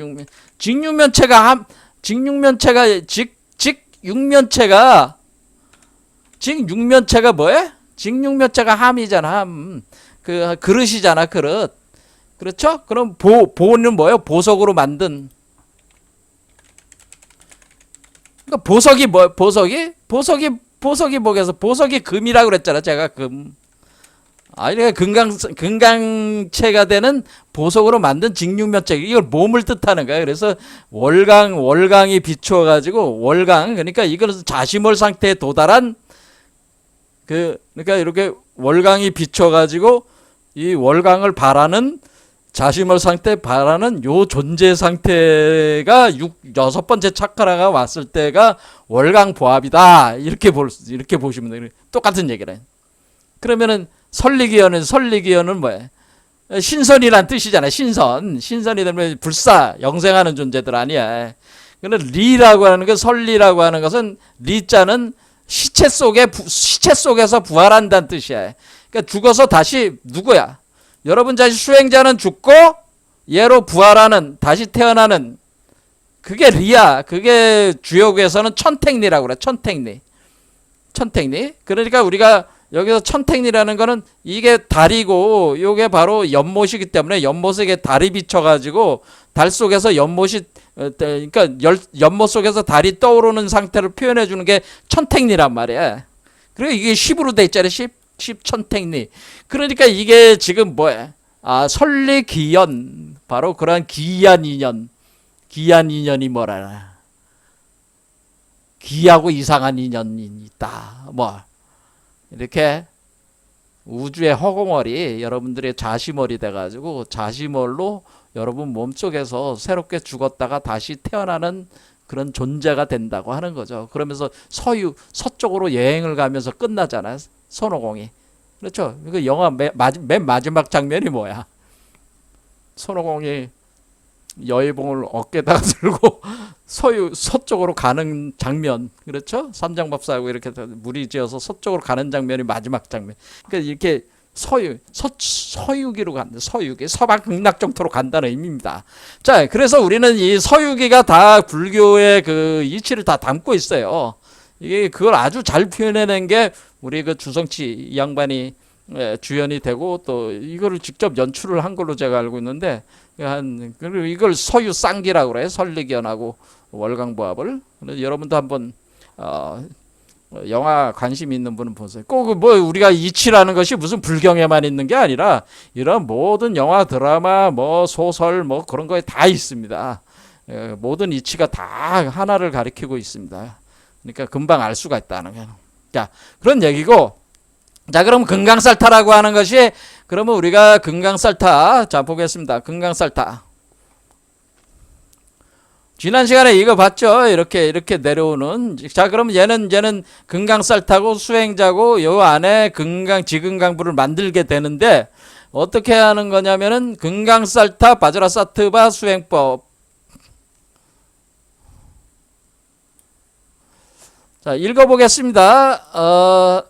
뭐야? 직육면체가 함이잖아. 함. 그 그릇이잖아. 그릇. 그렇죠? 그럼 보는 뭐예요? 보석으로 만든. 그러니까 보석이 뭐겠어? 보석이 금이라고 그랬잖아. 제가 금. 이게 금강체가 되는 보석으로 만든 직육면체. 이걸 몸을 뜻하는 거야. 그래서 월광이 비추어가지고 그러니까 이거는 자시몰 상태에 도달한 그러니까 이렇게 월광이 비춰가지고 이 월강을 바라는 자심월 상태 바라는 요 존재 상태가 여섯 번째 차크라가 왔을 때가 월강 보합이다. 이렇게 보시면 돼요. 똑같은 얘기래. 그러면은 설리기연은 뭐예요? 신선이란 뜻이잖아요. 신선이 되면 불사 영생하는 존재들 아니야. 근데 리라고 하는 것, 설리라고 하는 것은 리자는 시체 속에서 부활한다는 뜻이야. 그러니까 죽어서 다시 누구야? 여러분 자신 수행자는 죽고 얘로 부활하는, 다시 태어나는, 그게 리야. 그게 주요구에서는 천택리라고 그래. 천택리. 그러니까 우리가 여기서 천택리라는 거는 이게 달이고 요게 바로 연못이기 때문에 연못에 달이 비춰가지고 달 속에서 연못이, 그러니까 연못 속에서 달이 떠오르는 상태를 표현해 주는 게 천택리란 말이야. 그리고 이게 10으로 돼 있잖아요. 10 천택리. 그러니까 이게 지금 뭐야? 설리기연. 바로 그러한 기이한 인연이 뭐라? 기이하고 이상한 인연이 있다. 뭐 이렇게 우주의 허공월이 여러분들의 자심월이 돼가지고 자심월로 여러분 몸속에서 새롭게 죽었다가 다시 태어나는 그런 존재가 된다고 하는 거죠. 그러면서 서쪽으로 여행을 가면서 끝나잖아요. 손오공이. 그렇죠. 그 영화 맨 마지막 장면이 뭐야? 손오공이 여의봉을 어깨에다가 들고 서쪽으로 가는 장면. 그렇죠. 삼장법사하고 이렇게 무리지어서 서쪽으로 가는 장면이 마지막 장면. 그러니까 이렇게 서유기로 간다. 서유기. 서방 극락정토로 간다는 의미입니다. 자, 그래서 우리는 이 서유기가 다 불교의 그 이치를 다 담고 있어요. 이게 그걸 아주 잘 표현해낸 게 우리 그 주성치 이 양반이 주연이 되고 또 이거를 직접 연출을 한 걸로 제가 알고 있는데, 그리고 이걸 서유쌍기라고 그래요. 설리견하고 월강보합을. 여러분도 한번 영화 관심 있는 분은 보세요. 꼭 뭐 우리가 이치라는 것이 무슨 불경에만 있는 게 아니라 이런 모든 영화, 드라마, 뭐 소설, 뭐 그런 거에 다 있습니다. 모든 이치가 다 하나를 가리키고 있습니다. 그러니까 금방 알 수가 있다는 거예요. 자, 그런 얘기고, 자, 그럼 금강살타라고 하는 것이, 그러면 우리가 금강살타, 자, 보겠습니다. 금강살타. 지난 시간에 이거 봤죠? 이렇게 내려오는. 자, 그럼 얘는 금강살타고 수행자고 요 안에 지금강부를 만들게 되는데, 어떻게 하는 거냐면은 금강살타 바즈라사트바 수행법. 자, 읽어보겠습니다.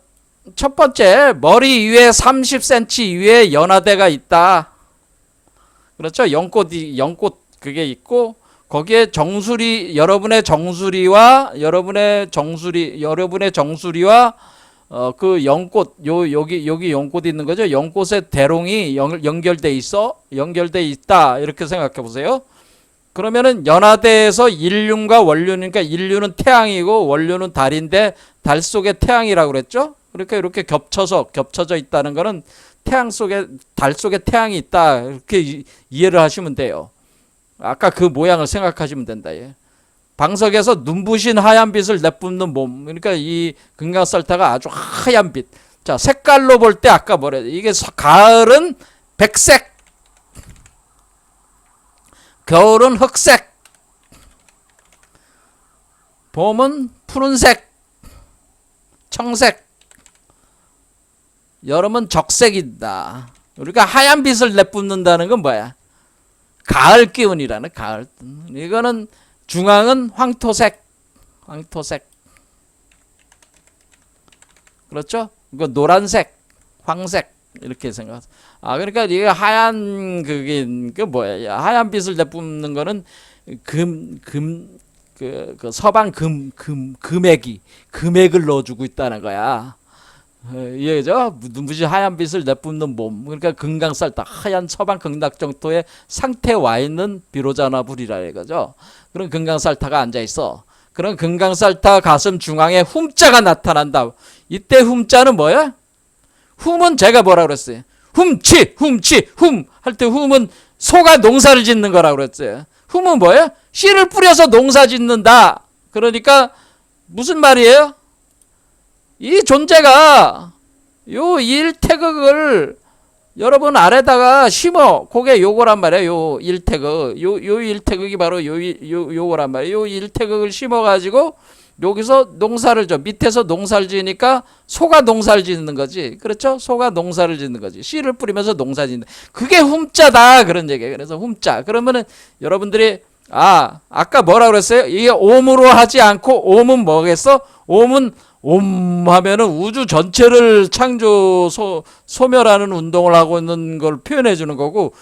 첫 번째, 머리 위에 30cm 위에 연화대가 있다. 그렇죠? 연꽃 그게 있고, 거기에 여러분의 정수리와 그 연꽃, 여기 연꽃이 있는 거죠. 연꽃의 대롱이 연결돼 있다. 이렇게 생각해 보세요. 그러면은 연화대에서 일륜과 원륜이니까 일륜은 태양이고 원륜은 달인데 달 속에 태양이라고 그랬죠? 그러니까 이렇게 겹쳐져 있다는 거는 달 속에 태양이 있다. 이렇게 이해를 하시면 돼요. 아까 그 모양을 생각하시면 된다. 예. 방석에서 눈부신 하얀 빛을 내뿜는 몸. 그러니까 이 금강살타가 아주 하얀 빛. 자, 색깔로 볼 때 아까 뭐래? 이게 가을은 백색, 겨울은 흑색, 봄은 푸른색, 청색, 여름은 적색이다. 우리가 하얀 빛을 내뿜는다는 건 뭐야? 가을 기운이라는 가을. 이거는 중앙은 황토색. 그렇죠? 이거 노란색, 황색 이렇게 생각하세요. 그러니까 이게 하얀 그 뭐야? 하얀 빛을 내뿜는 거는 그 서방 금액을 넣어주고 있다는 거야. 이해죠? 눈부신 하얀 빛을 내뿜는 몸. 그러니까 금강살타, 하얀 서방 극락정토의 상태에 와 있는 비로자나불이라 이거죠. 그런 금강살타가 앉아 있어. 그런 금강살타 가슴 중앙에 훔자가 나타난다. 이때 훔자는 뭐야? 훔은 제가 뭐라 그랬어요? 훔 할 때 훔은 소가 농사를 짓는 거라고 그랬어요. 훔은 뭐예요? 씨를 뿌려서 농사 짓는다. 그러니까 무슨 말이에요? 이 존재가 요 일태극을 여러분 아래다가 심어. 그게 요거란 말이에요. 요 일태극. 요 일태극이 바로 요거란 말이에요. 요 일태극을 심어 가지고 여기서 농사를 줘. 밑에서 농사를 지으니까 소가 농사를 짓는 거지. 그렇죠? 소가 농사를 짓는 거지. 씨를 뿌리면서 농사 짓는. 그게 훔자다. 그런 얘기예요. 그래서 훔자. 그러면은 여러분들이 아까 뭐라 그랬어요? 이게 옴으로 하지 않고 옴은 뭐겠어? 옴은 옴 하면은 우주 전체를 소멸하는 운동을 하고 있는 걸 표현해 주는 거고,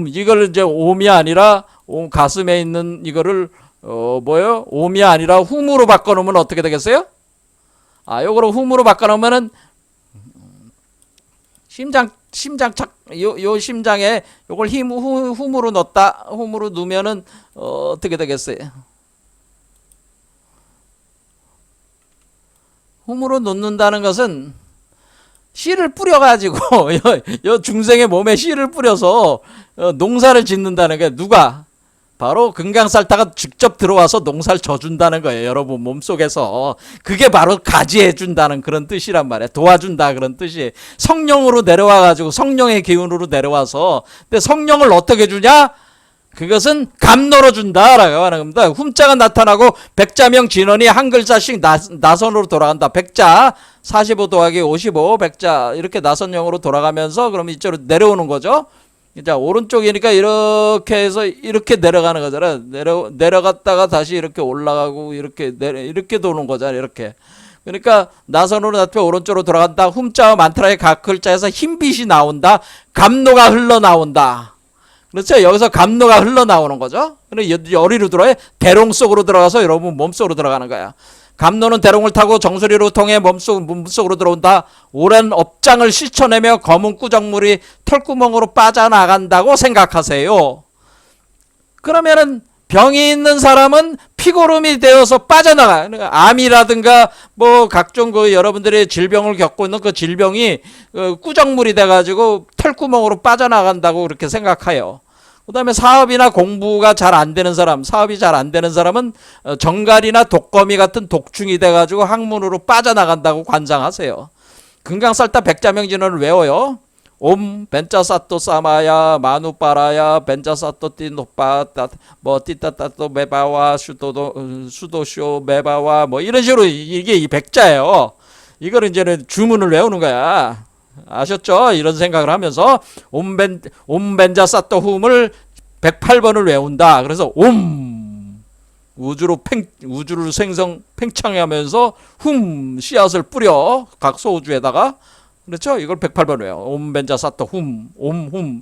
이걸 이제 옴이 아니라 가슴에 있는 이거를 뭐요? 옴이 아니라 훔으로 바꿔놓으면 어떻게 되겠어요? 요거를 훔으로 바꿔놓으면은 요 심장에 요걸 훔으로 넣었다. 훔으로 넣으면은 어떻게 되겠어요? 훔으로 놓는다는 것은 씨를 뿌려가지고 요 중생의 몸에 씨를 뿌려서 농사를 짓는다는 게 누가? 바로 금강살타가 직접 들어와서 농사를 져준다는 거예요. 여러분 몸속에서. 그게 바로 가지해준다는 그런 뜻이란 말이에요. 도와준다 그런 뜻이에요. 성령으로 내려와가지고 성령의 기운으로 내려와서, 근데 성령을 어떻게 주냐? 그것은 감로로 준다라고 하는 겁니다. 훔자가 나타나고 백자명 진원이 한 글자씩 나선으로 돌아간다. 백자 45 더하기 55 백자 이렇게 나선형으로 돌아가면서 그러면 이쪽으로 내려오는 거죠. 자, 오른쪽이니까 이렇게 해서 이렇게 내려가는 거잖아. 내려갔다가 다시 이렇게 올라가고 이렇게 도는 거잖아. 이렇게. 그러니까 나선으로 나타나 오른쪽으로 돌아간다. 훔자와 만트라의 각 글자에서 흰빛이 나온다. 감로가 흘러나온다. 그렇죠? 여기서 감로가 흘러나오는 거죠. 그리고 어디로 들어요? 대롱 속으로 들어가서 여러분 몸속으로 들어가는 거야. 감로는 대롱을 타고 정수리로 통해 몸속으로 들어온다. 오랜 업장을 씻어내며 검은 꾸정물이 털구멍으로 빠져나간다고 생각하세요. 그러면은 병이 있는 사람은 피고름이 되어서 빠져나가. 암이라든가 뭐 각종 여러분들이 질병을 겪고 있는 그 질병이 꾸정물이 돼가지고 털구멍으로 빠져나간다고 그렇게 생각해요. 그 다음에 사업이나 공부가 잘 안 되는 사람, 사업이 잘 안 되는 사람은 정갈이나 독거미 같은 독충이 돼가지고 항문으로 빠져나간다고 관상하세요. 금강살타 백자명진원을 외워요. 옴 벤자사또 사마야 마누빠라야 벤자사또 띠노빠 뭐 띠따따또 메바와 수도쇼 메바와 뭐 이런 식으로 이게 이 백자예요. 이걸 이제는 주문을 외우는 거야. 아셨죠? 이런 생각을 하면서 옴벤자사또 훔을 108번을 외운다. 그래서 우주를 팽창하면서 씨앗을 뿌려 각 소우주에다가. 그렇죠? 이걸 108번 외워. 옴벤자사또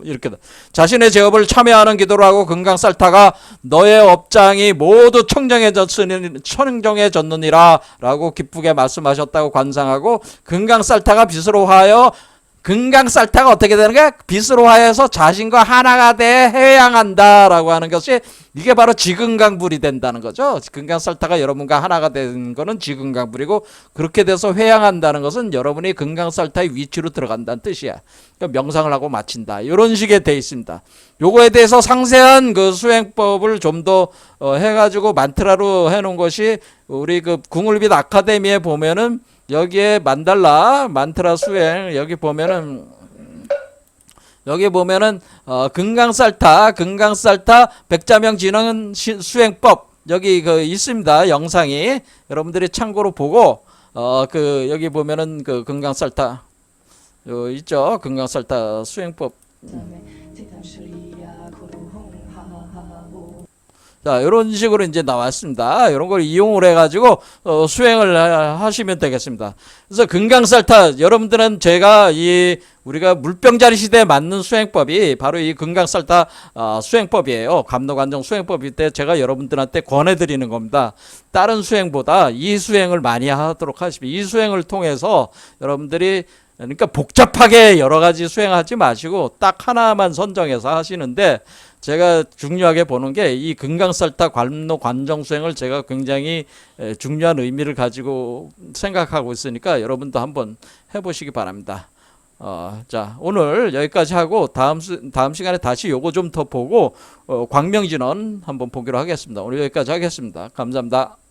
이렇게. 자신의 제업을 참여하는 기도를 하고 금강살타가 너의 업장이 모두 청정해졌느니라 라고 기쁘게 말씀하셨다고 관상하고, 금강살타가 빛으로 하여 금강살타가 어떻게 되는 거야? 빛으로 하여서 자신과 하나가 돼 해양한다라고 하는 것이, 이게 바로 지금강불이 된다는 거죠. 금강살타가 여러분과 하나가 되는 거는 지금강불이고, 그렇게 돼서 회양한다는 것은 여러분이 금강살타의 위치로 들어간다는 뜻이야. 그러니까 명상을 하고 마친다. 이런 식의 돼 있습니다. 요거에 대해서 상세한 그 수행법을 좀 더 해가지고 만트라로 해놓은 것이 우리 그 궁울빛 아카데미에 보면은, 여기에 만트라 수행 여기 보면은 금강살타 백자명 진원 수행법 여기 있습니다. 영상이 여러분들이 참고로 보고 여기 보면은 그 금강살타 있죠. 금강살타 수행법. 자, 이런 식으로 이제 나왔습니다. 이런 걸 이용을 해가지고 수행을 하시면 되겠습니다. 그래서 금강살타, 여러분들은 우리가 물병자리 시대에 맞는 수행법이 바로 이 금강살타 수행법이에요. 감로관정 수행법일 때 제가 여러분들한테 권해드리는 겁니다. 다른 수행보다 이 수행을 많이 하도록 하십시오. 이 수행을 통해서 여러분들이, 그러니까 복잡하게 여러 가지 수행하지 마시고 딱 하나만 선정해서 하시는데, 제가 중요하게 보는 게 이 금강살타 관정 수행을 제가 굉장히 중요한 의미를 가지고 생각하고 있으니까 여러분도 한번 해보시기 바랍니다. 자, 오늘 여기까지 하고 다음 시간에 다시 요거 좀 더 보고 광명진원 한번 보기로 하겠습니다. 오늘 여기까지 하겠습니다. 감사합니다.